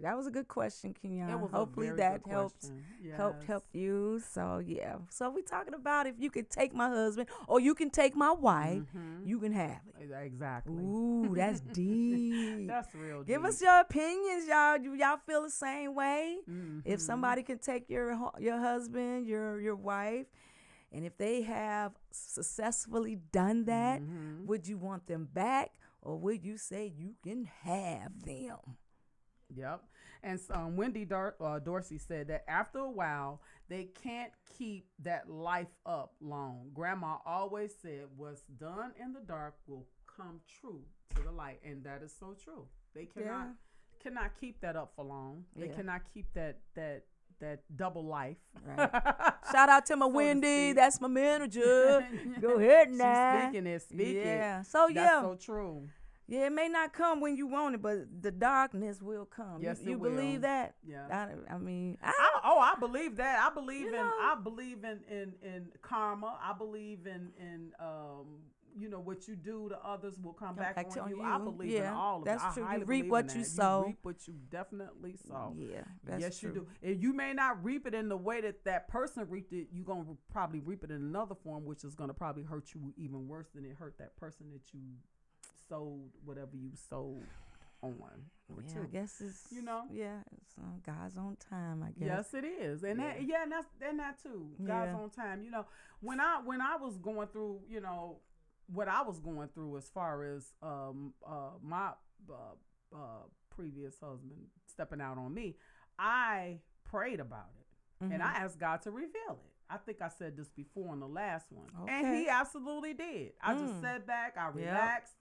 That was a good question, Kenyon. It was Hopefully a very that good helped. question. Helped Yes. you. So yeah. So we talking about, if you could take my husband or you can take my wife, you can have it. Exactly. Ooh, that's deep. That's real. Give deep. us your opinions, y'all. Do y'all feel the same way? Mm-hmm. If somebody can take your husband, your wife, and if they have successfully done that, Mm-hmm. would you want them back, or would you say you can have them? Yep. And Wendy Dorsey said that after a while, they can't keep that life up long. Grandma always said, "What's done in the dark will come true to the light." And that is so true. They cannot keep that up for long. They Yeah. cannot keep that double life. Right. Shout out to my So to Wendy. speak. That's my manager. Go ahead She's now. speaking it. Speak it. Yeah. So That's yeah. so true. Yeah, it may not come when you want it, but the darkness will come. Yes, you it will. believe that? Yeah. I mean, I believe that. I believe You in. know. I believe in karma. I believe in what you do to others will come back on you. I believe in Yeah, all of that's it. I true. You highly reap believe what in you that. sow. You reap what you definitely sow. yeah, that's Yes, true. you do. And you may not reap it in the way that person reaped it. You're gonna probably reap it in another form, which is gonna probably hurt you even worse than it hurt that person that you sold whatever you sold on. Yeah, I guess it's Yeah, it's God's own time. I guess. Yes, it is, and that too. God's Yeah. on time. When I was going through, what I was going through as far as my previous husband stepping out on me, I prayed about it, and I asked God to reveal it. I think I said this before on the last one, and Okay. He absolutely did. I just sat back, I relaxed.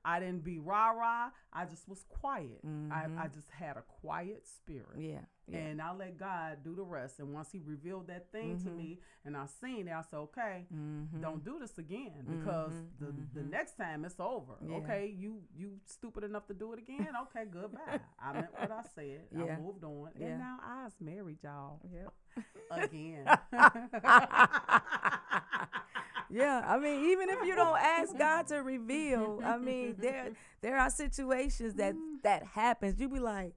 I didn't be rah-rah. I just was quiet. I just had a quiet spirit. Yeah. And I let God do the rest. And once he revealed that thing to me and I seen it, I said, okay, don't do this again, because the next time it's over. Yeah. Okay, you stupid enough to do it again? Okay, goodbye. I meant what I said. Yeah. I moved on. Yeah. And now I's married, y'all. Yep. Again. Yeah, I mean, even if you don't ask God to reveal, I mean, there are situations that happens. You be like,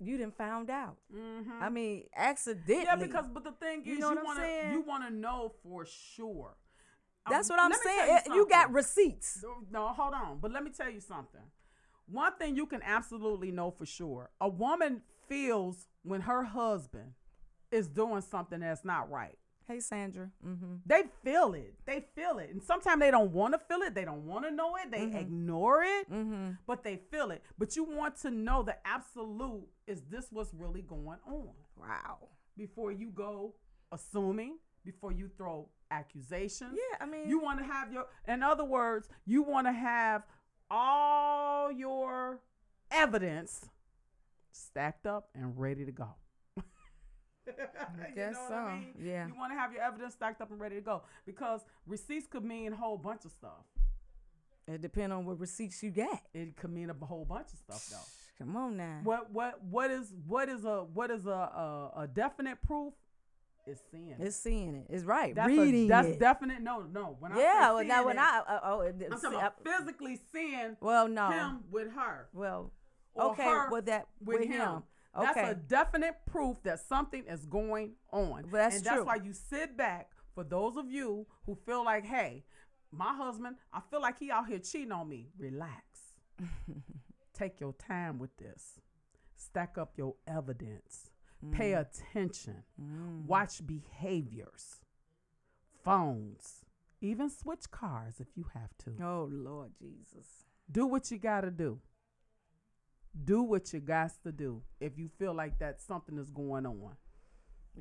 you done found out. I mean, accidentally. Yeah, but the thing is, You know what I'm saying? you want to know for sure. That's what I'm let me tell saying. you You got something. receipts. No, hold on. But let me tell you something. One thing you can absolutely know for sure: a woman feels when her husband is doing something that's not right. Hey, Sandra. They feel it. And sometimes they don't want to feel it. They don't want to know it. They ignore it, but they feel it. But you want to know the absolute, is this what's really going on? Wow. Before you go assuming, before you throw accusations. Yeah, I mean, You want to have in other words, you want to have all your evidence stacked up and ready to go. I guess what so. I mean? Yeah. You want to have your evidence stacked up and ready to go, because receipts could mean a whole bunch of stuff. It depends on what receipts you got. It could mean a whole bunch of stuff though. Come on now. What is a definite proof? Is seeing it. It's seeing it. It's right. That's Reading that's it. definite. No. When I say Yeah. Well, seeing now when it, I'm I'm talking about physically seeing no. him with her. Well, Or okay, her with that with him. That's Okay. a definite proof that something is going on. Well, that's and that's true. why you sit back. For those of you who feel like, hey, my husband, I feel like he out here cheating on me. Relax. Take your time with this. Stack up your evidence. Pay attention. Watch behaviors. Phones. Even switch cars if you have to. Oh Lord Jesus. Do what you got to do. Do what you got to do if you feel like that something is going on.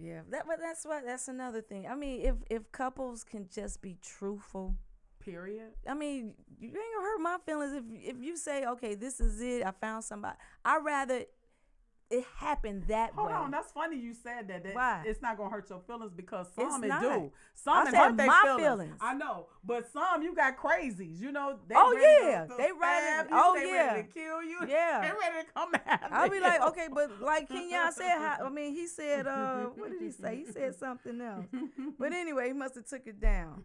Yeah, but that's another thing. I mean, if couples can just be truthful. Period. I mean, you ain't gonna hurt my feelings if you say, okay, this is it. I found somebody. I'd rather it happened that Hold way. on, that's funny you said that. Why? It's not gonna hurt your feelings, because It's some it not. do. Some I it said hurt their my feelings. feelings. I know, but some you got crazies. You know. They Oh, ready yeah. to They ready- stab you, oh, they yeah. ready to kill you. Yeah. They ready to come at I'll be you. like, okay, but like Kenyon said, he said, what did he say? He said something else. But anyway, he must have took it down.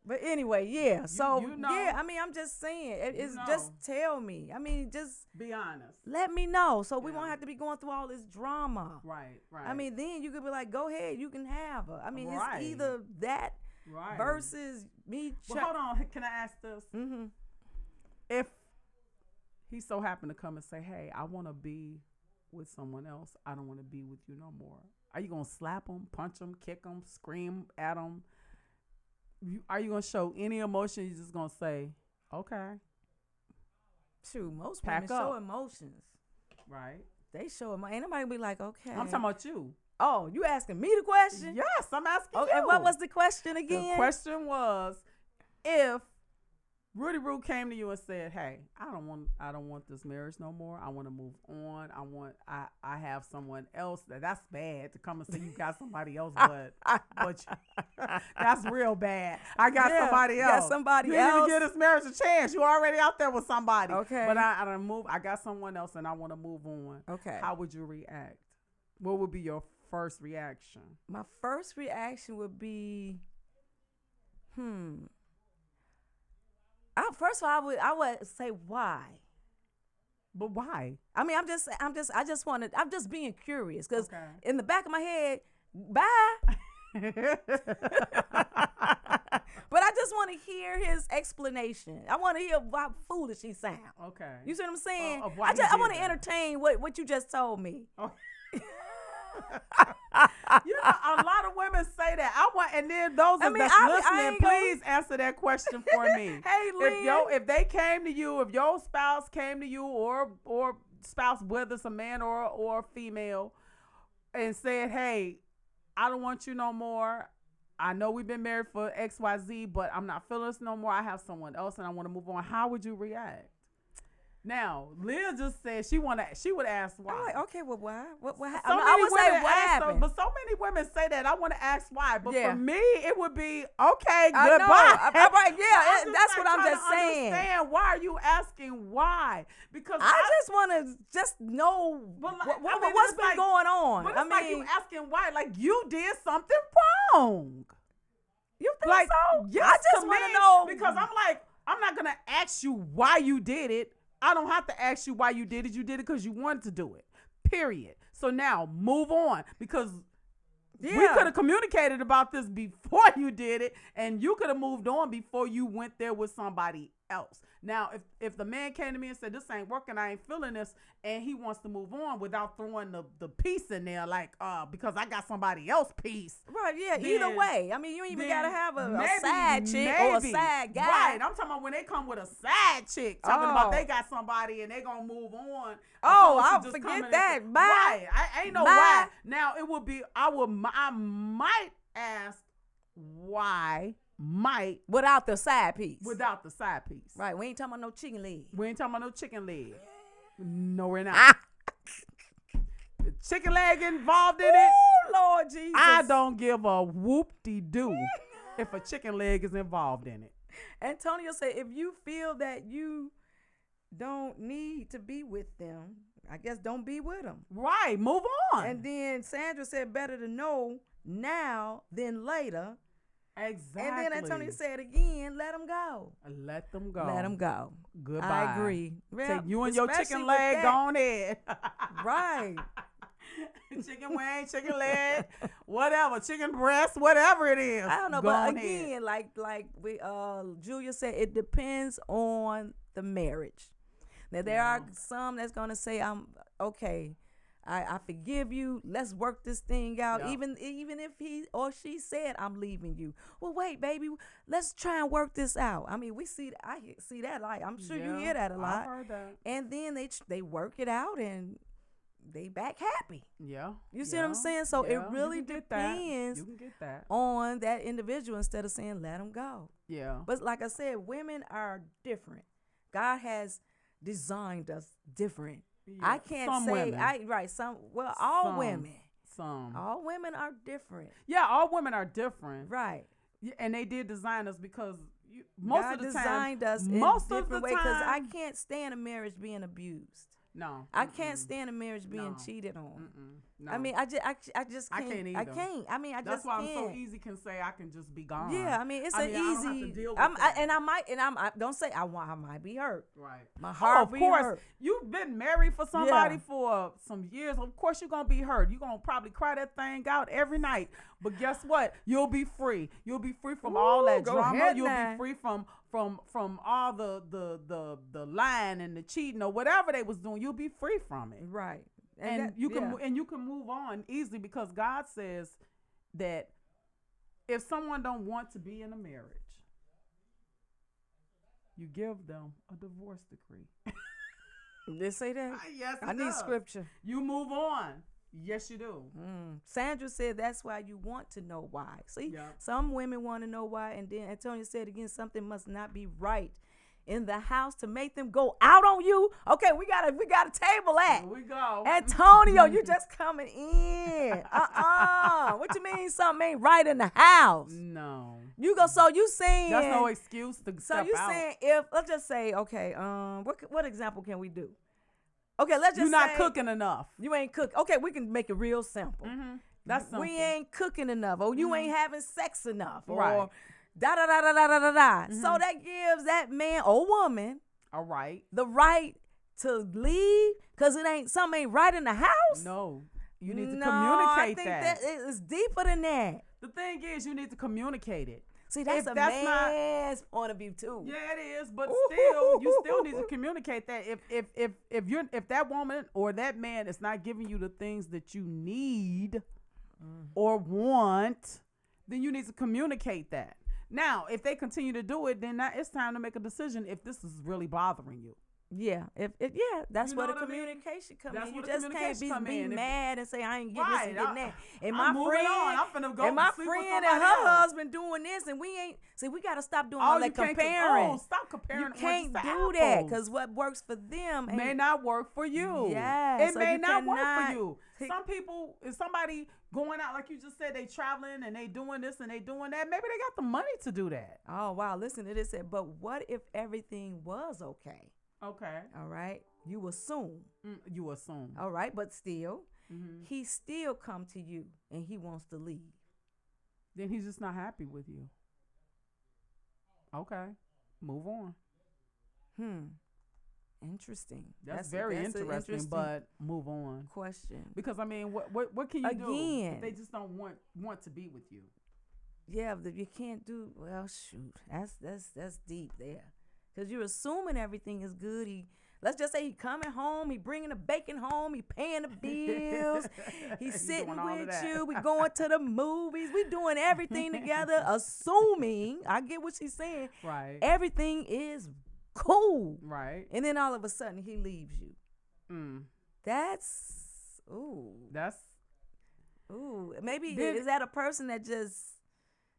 But anyway, yeah. So, you know. yeah, I mean, I'm just saying, it's know. just tell me. I mean, just Be honest. let me know so we Yeah. won't have to be going through all this drama. Right. I mean, then you could be like, go ahead, you can have her. I mean, Right. it's either that right. versus me. But hold on, can I ask this? Mm-hmm. If he so happened to come and say, hey, I want to be with someone else, I don't want to be with you no more, are you going to slap him, punch him, kick him, scream at him? Are you going to show any emotion? You're just going to say, okay. Shoot, most Pack women show up. emotions. Right. They show emotions. Ain't nobody be like, okay. I'm talking about you. Oh, you asking me the question? Yes, I'm asking Oh, you. and what was the question again? The question was, if Rudy Roo came to you and said, hey, I don't want this marriage no more. I want to move on. I have someone else. That's bad to come and say you got somebody else, but that's real bad. I got Yeah, somebody you else. got somebody you didn't else. even give this marriage a chance. You already out there with somebody. Okay. But I done move. I got someone else and I want to move on. Okay. How would you react? What would be your first reaction? My first reaction would be, first of all, I would say why. But why? I mean, I'm just being curious because Okay. in the back of my head, bye. But I just want to hear his explanation. I want to hear how foolish he sound. Okay. You see what I'm saying? Of why I he I did want to that. entertain what you just told me. Oh. You know, a lot of women say that. And then those I of mean, that's I listening, ain't gonna- please answer that question for me. Hey, Lynn. if they came to you, if your spouse came to you, or spouse, whether it's a man or a female, and said, "Hey, I don't want you no more. I know we've been married for XYZ, but I'm not feeling this no more. I have someone else and I want to move on. How would you react? Now, Leah just said she would ask why. I'm like, okay, well, why? What So happened? many I would say women what ask, happened. but so many women say that. I want to ask why. But Yeah. for me, it would be, okay, I goodbye. know. I'm right, But yeah, I'm that's like what I'm trying just to saying. understand, why are you asking why? Because I just want to just know But like, what's it's been like- going on. But I it's like mean, you asking why, like you did something wrong. you think Like, so? yes, I just to want to me, know because I'm like, I'm not gonna ask you why you did it. I don't have to ask you why you did it. You did it because you wanted to do it. Period. So now move on, because we could have communicated about this before you did it, and you could have moved on before you went there with somebody else. Now, if the man came to me and said, this ain't working, I ain't feeling this, and he wants to move on without throwing the piece in there, like, because I got somebody else piece. Right, yeah, then- either way. I mean, you ain't even then got to have a maybe- side chick or a maybe. side guy. Right. I'm talking about when they come with a side chick, talking Oh. about they got somebody and they going to move on. Oh, opposed to I'll just forget coming and that. say- Bye. Right. I ain't no Bye. why. Now, it would be, I might ask why, Without the side piece. without the side piece. Right, we ain't talking about no chicken leg. We ain't talking about no chicken leg. No, we're not. The chicken leg involved in it. Oh, Lord Jesus. I don't give a whoop-de-doo if a chicken leg is involved in it. Antonio said, if you feel that you don't need to be with them, I guess don't be with them. Right, move on. And then Sandra said, better to know now than later. Exactly. And then Antonio said again, let them go. Let them go. Let them go. Goodbye. I agree. Take Well, you and your especially chicken with leg, that. go on ahead. Right. Chicken wing, chicken leg, whatever, chicken breast, whatever it is. I don't know, go but on again, ahead. like we Julia said, it depends on the marriage. Now there are some that's gonna say, I'm okay, I forgive you. Let's work this thing out. Yeah. Even if he or she said, I'm leaving you. Well, wait, baby, let's try and work this out. I mean, I see that a lot. I'm sure you hear that a lot. I've heard that. And then they work it out and they back happy. Yeah. You see what I'm saying? So yeah, it really you can get that. depends You can get that. on that individual instead of saying let them go. Yeah. But like I said, women are different. God has designed us different. I can't some say women. all Some. women. Some. All women are different. Yeah, all women are different. Right. Yeah, and they did design us because most God of the designed time, us in most a of the different way because I time, can't stand a marriage being abused. No. I can't stand a marriage being No. cheated on. No. I mean, I just I can't. can't I either. can't. I mean, I That's just why can't. I'm so easy can say I can just be gone. Yeah, I mean, it's I an mean, I don't have to easy. deal with I that. don't say I might be hurt. Right. My heart of be course, hurt. you've been married for somebody Yeah. for some years. Of course, you're gonna be hurt. You're gonna probably cry that thing out every night. But guess what? You'll be free. You'll be free from all that go drama. ahead You'll now. be free from all the lying and the cheating or whatever they was doing. You'll be free from it. Right. And you can move on easily because God says that if someone don't want to be in a marriage, you give them a divorce decree. They say that. Yes, it I need does. scripture. You move on. Yes, you do. Sandra said that's why you want to know why. See, Yeah. some women want to know why, and then Antonio said again, something must not be right in the house to make them go out on you. Okay, we got a table that. Here we go. Antonio, you just coming in. What you mean something ain't right in the house? No. You go. So you saying That's no excuse to So step you out. saying if let's just say okay, what example can we do? Okay, let's just You're not say cooking enough. You ain't cook. Okay, we can make it real simple. That's simple. We ain't cooking enough, or you ain't having sex enough, or Right. da da da da da da da da. So that gives that man or woman All right. the right to leave because something ain't right in the house. No. You need to No, communicate I think that it's deeper than that. The thing is, you need to communicate it. See, that's If a that's not- man's point of view too. Yeah, it is, but Ooh. still, you still need to communicate that. If that woman or that man is not giving you the things that you need or want, then you need to communicate that. Now, if they continue to do it, then it's time to make a decision if this is really bothering you. Yeah, that's You where know the what I mean? communication come That's in. You where the just can't communication come be in. If- mad and say I ain't getting this Right. and getting that. And I'm my moving friend, on. I'm finna go and my sleep with friend and somebody her else. husband doing this, and we ain't. See, we got to stop doing Oh, all you that can't comparing. Oh, stop comparing. You can't oranges to do that apples. because what works for them may ain't. not work for you. Yes, it so may you not work cannot for you. take- Some people, if somebody going out like you just said, they traveling and they doing this and they doing that. Maybe they got the money to do that. Oh wow! Listen to this. But what if everything was okay? Okay, All right, you assume. you assume. All right, but still, he still come to you and he wants to leave. Then he's just not happy with you. Okay, move on. Interesting. That's very an interesting, but move on. question. Because I mean, what can you do Again. if they just don't want to be with you? Yeah, but you can't do well. Shoot, that's deep there, because you're assuming everything is good. Let's just say he coming home, he bringing the bacon home, he paying the bills, he's sitting doing all of with that. you, we going to the movies, we doing everything together, assuming. I get what she's saying. Right. Everything is cool. Right. And then all of a sudden he leaves you. That's That's maybe Then- is that a person that just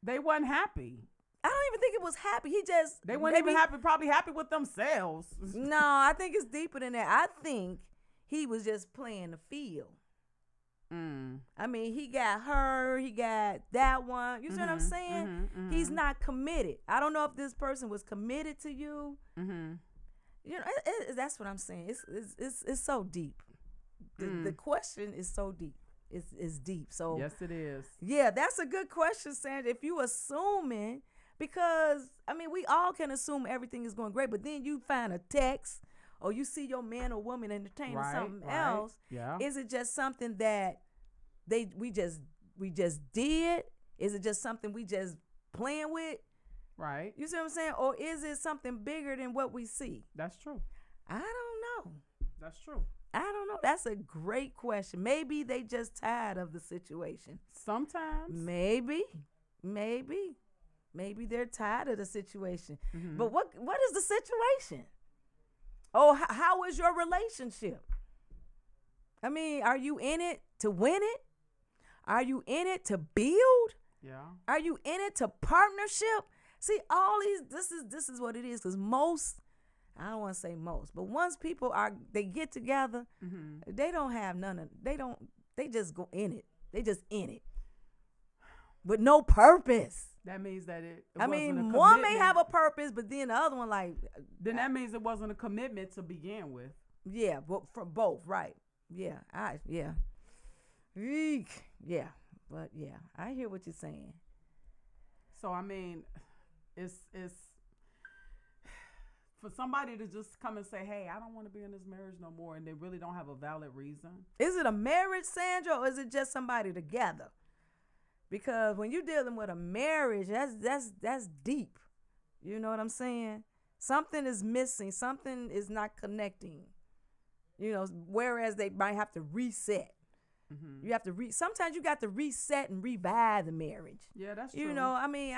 they wasn't happy. I don't even think it was happy. He just They weren't maybe- even happy. Probably happy with themselves. No, I think it's deeper than that. I think he was just playing the field. I mean, he got her, he got that one. You see what I'm saying? He's not committed. I don't know if this person was committed to you. You know, that's what I'm saying. It's so deep. The question is so deep. It's deep. So Yes, it is. yeah, that's a good question, Sandra. If you assuming, because I mean, we all can assume everything is going great, but then you find a text or you see your man or woman entertaining Right, something right. else. Yeah. Is it just something that we just did? Is it just something we just playing with? Right. You see what I'm saying? Or is it something bigger than what we see? That's true. I don't know. That's true. I don't know. That's a great question. Maybe they just tired of the situation. Sometimes. Maybe they're tired of the situation. But what is the situation? Oh, how is your relationship? I mean, are you in it to win it? Are you in it to build? Yeah. Are you in it to partnership? See, all these, this is what it is. Because most, I don't want to say most, but once people they get together, they don't have they just go in it. They just in it. With no purpose. That means that it I wasn't mean, a one may commitment. have a purpose, but then the other one, like, Then that means it wasn't a commitment to begin with. yeah, but from both, right? Yeah, Eek. Yeah, but yeah, I hear what you're saying. So I mean, it's for somebody to just come and say, "Hey, I don't want to be in this marriage no more," and they really don't have a valid reason. Is it a marriage, Sandra, or is it just somebody together? Because when you're dealing with a marriage, that's deep. You know what I'm saying? Something is missing. Something is not connecting. You know, whereas they might have to reset. You have to sometimes you got to reset and revive the marriage. Yeah, that's true. You know, I mean,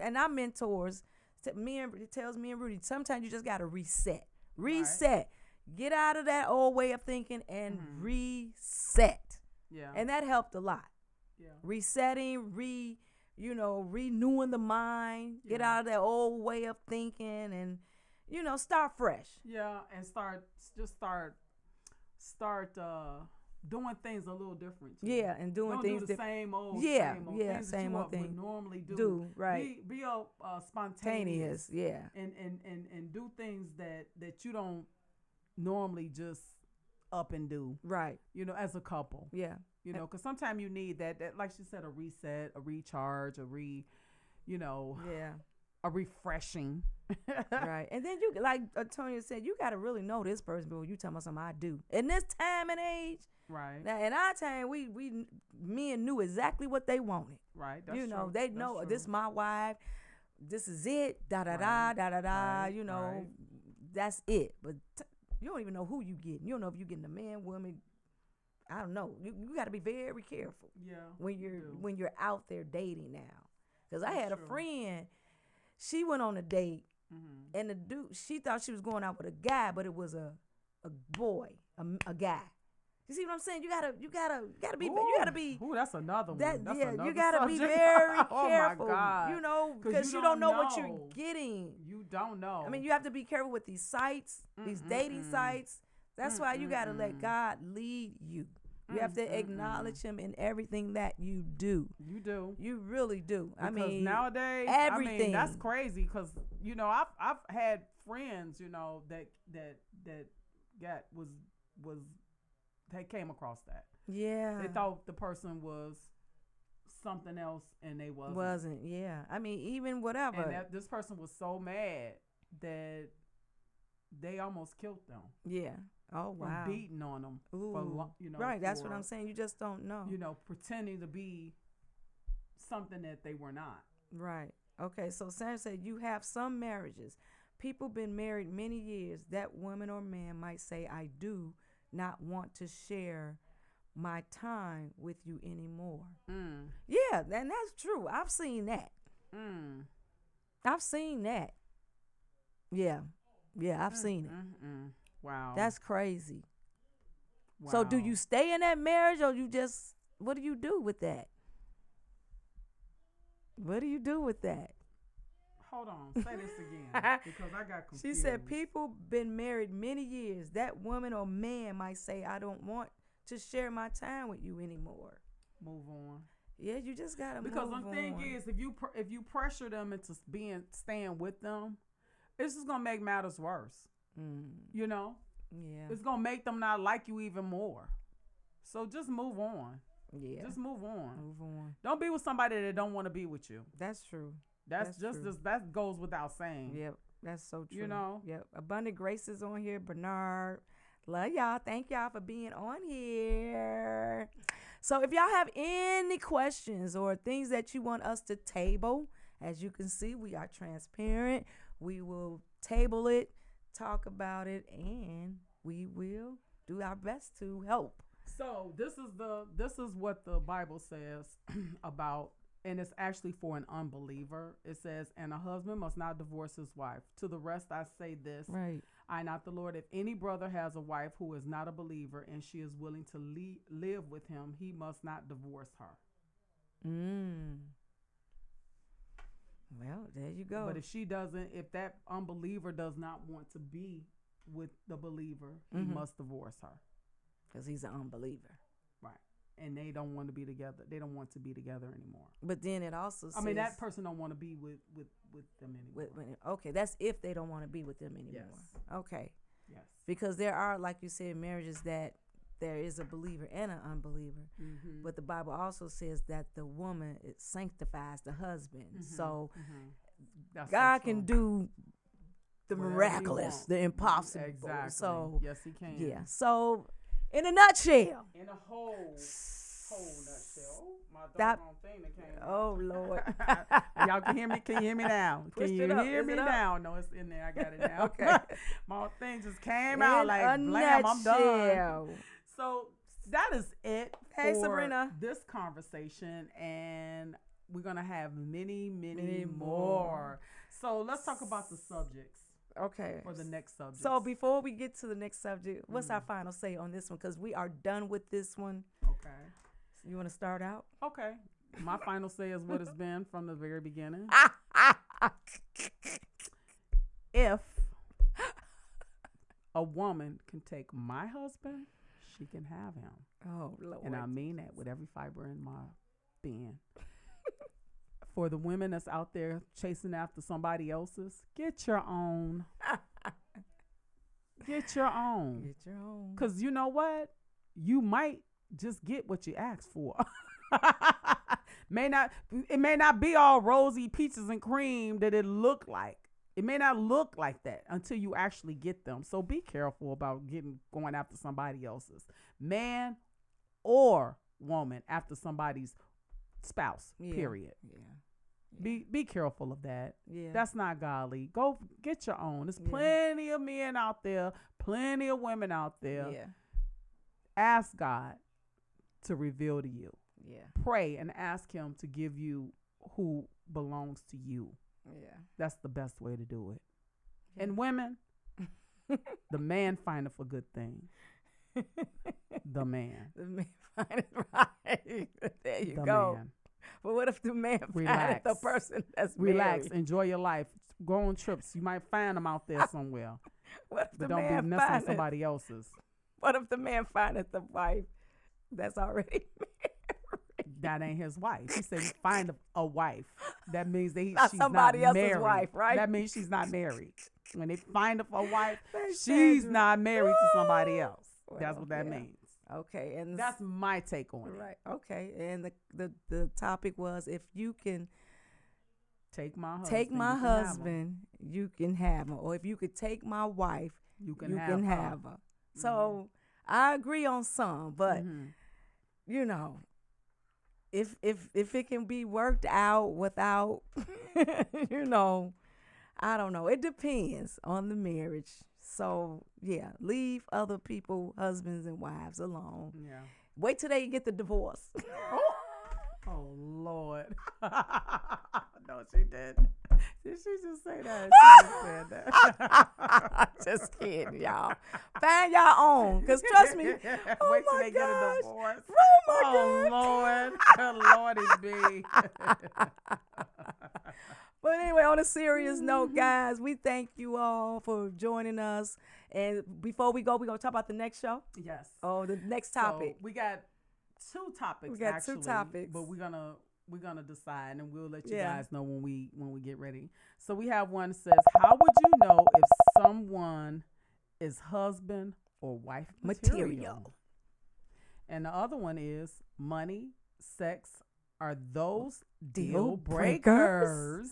and our mentors, it tells me and Rudy, sometimes you just got to reset. Get out of that old way of thinking and reset. Yeah. And that helped a lot. Yeah. Resetting, renewing the mind, get Yeah. out of that old way of thinking and, start fresh. Yeah, and start doing things a little different. Too. Yeah, and doing Don't things do the different. same old, Yeah, same old yeah, things same that you old thing. would normally do. Do, right. Be spontaneous. Spontaneous, yeah. And do things that you don't normally just up and do. Right. As a couple. Yeah. Because sometimes you need that, like she said, a reset, a recharge, Yeah. a refreshing. Right. And then you, like Tonya said, you got to really know this person before you tell me something I do. In this time and age, Right. now in our time, men knew exactly what they wanted. Right. That's They true. know That's this true. my wife, this is it, da da da, da da da, Right, right. that's it. But you don't even know who you getting. You don't know if you're getting a man, woman. I don't know. You got to be very careful. Yeah. when you you're out there dating now. Because I That's had a true. friend, she went on a date And the dude, she thought she was going out with a guy, but it was a boy, a guy. You see what I'm saying? You gotta be. Ooh, that's another one. That's another you gotta be subject. very Oh careful. my God. You know, because you don't know what you're getting. You don't know. I mean, you have to be careful with these sites, these dating sites. That's why you gotta let God lead you. You have to acknowledge Him in everything that you do. You do. You really do. Because I mean, nowadays, everything. I mean, that's crazy. Because I've had friends, that they came across that. Yeah. They thought the person was something else, and they wasn't. Yeah. I mean, even whatever. And this person was so mad that they almost killed them. Yeah. Oh wow. From beating on them. Ooh. Right. That's what I'm saying. You just don't know. Pretending to be something that they were not. Right. Okay. So Sandra said you have some marriages. People been married many years. That woman or man might say, "I do not want to share my time with you anymore." Yeah, and that's true. I've seen that. I've seen that. Yeah, I've seen it. Wow, that's crazy. Wow. So do you stay in that marriage, or what do you do with that? What do you do with that? Hold on, say this again, because I got confused. She said people been married many years. That woman or man might say, "I don't want to share my time with you anymore." Move on. Yeah, you just gotta move on. Because the thing is, if you pressure them into staying with them, it's just gonna make matters worse. Yeah, it's gonna make them not like you even more. So just move on. Yeah, just move on. Move on. Don't be with somebody that don't want to be with you. That's true. That's just true. That goes without saying. Yep, that's so true. Yep. Abundant Grace is on here. Bernard, love y'all. Thank y'all for being on here. So if y'all have any questions or things that you want us to table, as you can see, we are transparent. We will table it, talk about it, and we will do our best to help. So this is what the Bible says about. And it's actually for an unbeliever. It says, "And a husband must not divorce his wife. To the rest I say this, right. I, not the Lord. If any brother has a wife who is not a believer and she is willing to live with him, he must not divorce her." Well, there you go. But if that unbeliever does not want to be with the believer, he must divorce her. Because he's an unbeliever. Right. And they don't want to be together. They don't want to be together anymore. But then it also says... I mean, that person don't want to be with them anymore. Okay, that's if they don't want to be with them anymore. Yes. Okay. Yes. Because there are, like you said, marriages that there is a believer and an unbeliever. But the Bible also says that the woman, it sanctifies the husband. So God can do the miraculous, the impossible. Exactly. So, yes, he can. Yeah. So... in a nutshell. In a whole nutshell. My that thing that came. Oh Lord. Y'all can hear me? Can you hear me now? Can you hear me now? No, it's in there. I got it now. Okay. My thing just came out like blam. Nutshell. I'm done. So that is it. Hey, for Sabrina. This conversation, and we're gonna have many more. So let's talk about the subjects. Okay. For the next subject. So before we get to the next subject, what's our final say on this one? Because we are done with this one. Okay. So you want to start out? Okay. My final say is what it's been from the very beginning. If a woman can take my husband, she can have him. Oh, Lord. And I mean that with every fiber in my being. For the women that's out there chasing after somebody else's, get your own. Get your own. Get your own. Because you know what? You might just get what you asked for. It may not be all rosy peaches and cream that it look like. It may not look like that until you actually get them. So be careful about going after somebody else's man or woman after somebody's spouse. Period. Yeah. Be careful of that. Yeah. That's not godly. Go get your own. There's plenty of men out there, plenty of women out there. Yeah. Ask God to reveal to you. Yeah. Pray and ask him to give you who belongs to you. Yeah. That's the best way to do it. And women, the man findeth a good thing. The man. The man find it right. There you The go. man. But what if the man find Relax. the person that's Relax. married? Enjoy your life. Go on trips. You might find them out there somewhere. What if But the don't be man messing with find somebody else's. What if the man findeth the wife that's already married? That ain't his wife. He said find a wife. That means that Not she's somebody not else's married. wife, right? That means she's not married. When they find a wife, That's she's dangerous. not married to somebody else. That's Well, what that yeah. means. Okay, and That's my take on it. right. Okay, and the topic was if you can Take my husband. take my you can have him. husband, you can have him, or if you could take my wife, You can you have can her. have her. So I agree on some, but Mhm. you know, if it can be worked out without, you know, I don't know. It depends on the marriage. So yeah, leave other people, husbands and wives alone. Yeah. Wait till they get the divorce. Oh Lord. No, she didn't. Did she just say that? She just said that. Just kidding, y'all. Find your own, cause trust me. Oh Wait till my they get a gosh. divorce. Oh my Oh Lord. Lordy be. But anyway, on a serious note, guys, we thank you all for joining us. And before we go, we're gonna talk about the next show. Yes. Oh, the next topic. So we got two topics. We got two actually, topics. but we're gonna decide, and we'll let you Yeah. guys know when we get ready. So we have one that says, "How would you know if someone is husband or wife material?" And the other one is, "Money, sex, are those deal breakers?"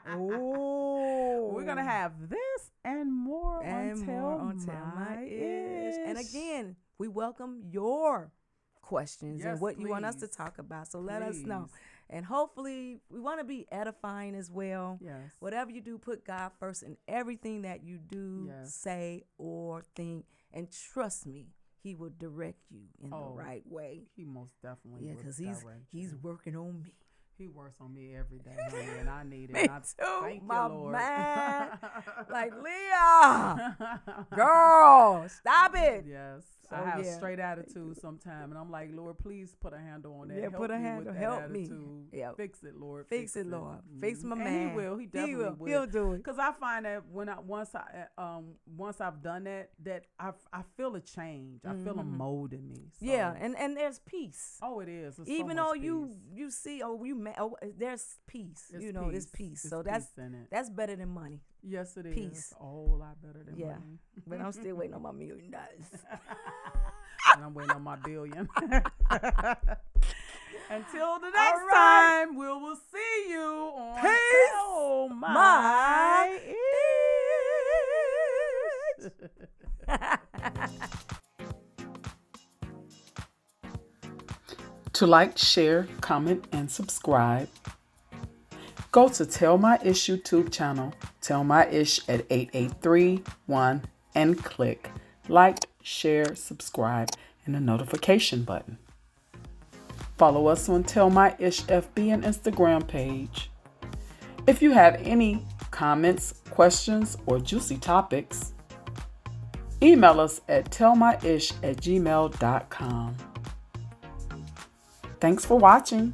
Oh, We're gonna have this and more and on more on Tell Tell My My Ish. And Ish. again, we welcome your questions Yes, and what you want us to please. talk about. So let us know. Please. And hopefully, we want to be edifying as well. Yes. Whatever you do, put God first in everything that you do, Yes. say, or think. And trust me, He will direct you in the right way. He most definitely Yeah, would because direct he's you. working on me. He works on me every day, honey, and I need it. Me And I too, thank my you, Lord. man. Like, Leah, girl, stop it. Yes, So, I have yeah. straight attitude sometimes, and I'm like, Lord, please put a handle on that. Yeah, help put a me handle. with that Help me. attitude. Yep. Fix it, Lord. Fix it, Lord. Fix my And man. He will. He definitely will. He'll do it. Because I find that once I've done that I feel a change. I feel a mold in me. So. Yeah, and there's peace. Oh, it is. It's Even so though much you peace. see, there's peace. It's There's peace. It's So peace in it. that's better than money. Yes, it is. peace. A whole lot better than Yeah. money. But I'm still waiting on my $1 million. And I'm waiting on my billion. Until the next All right. time, we will see you on Peace. Tell My Ish. To like, share, comment, and subscribe, go to Tell My Ish YouTube channel, Tell My Ish at 8831, and click like, share, subscribe, and the notification button. Follow us on Tell My Ish FB and Instagram page. If you have any comments, questions, or juicy topics, email us at tellmyish@gmail.com. Thanks for watching.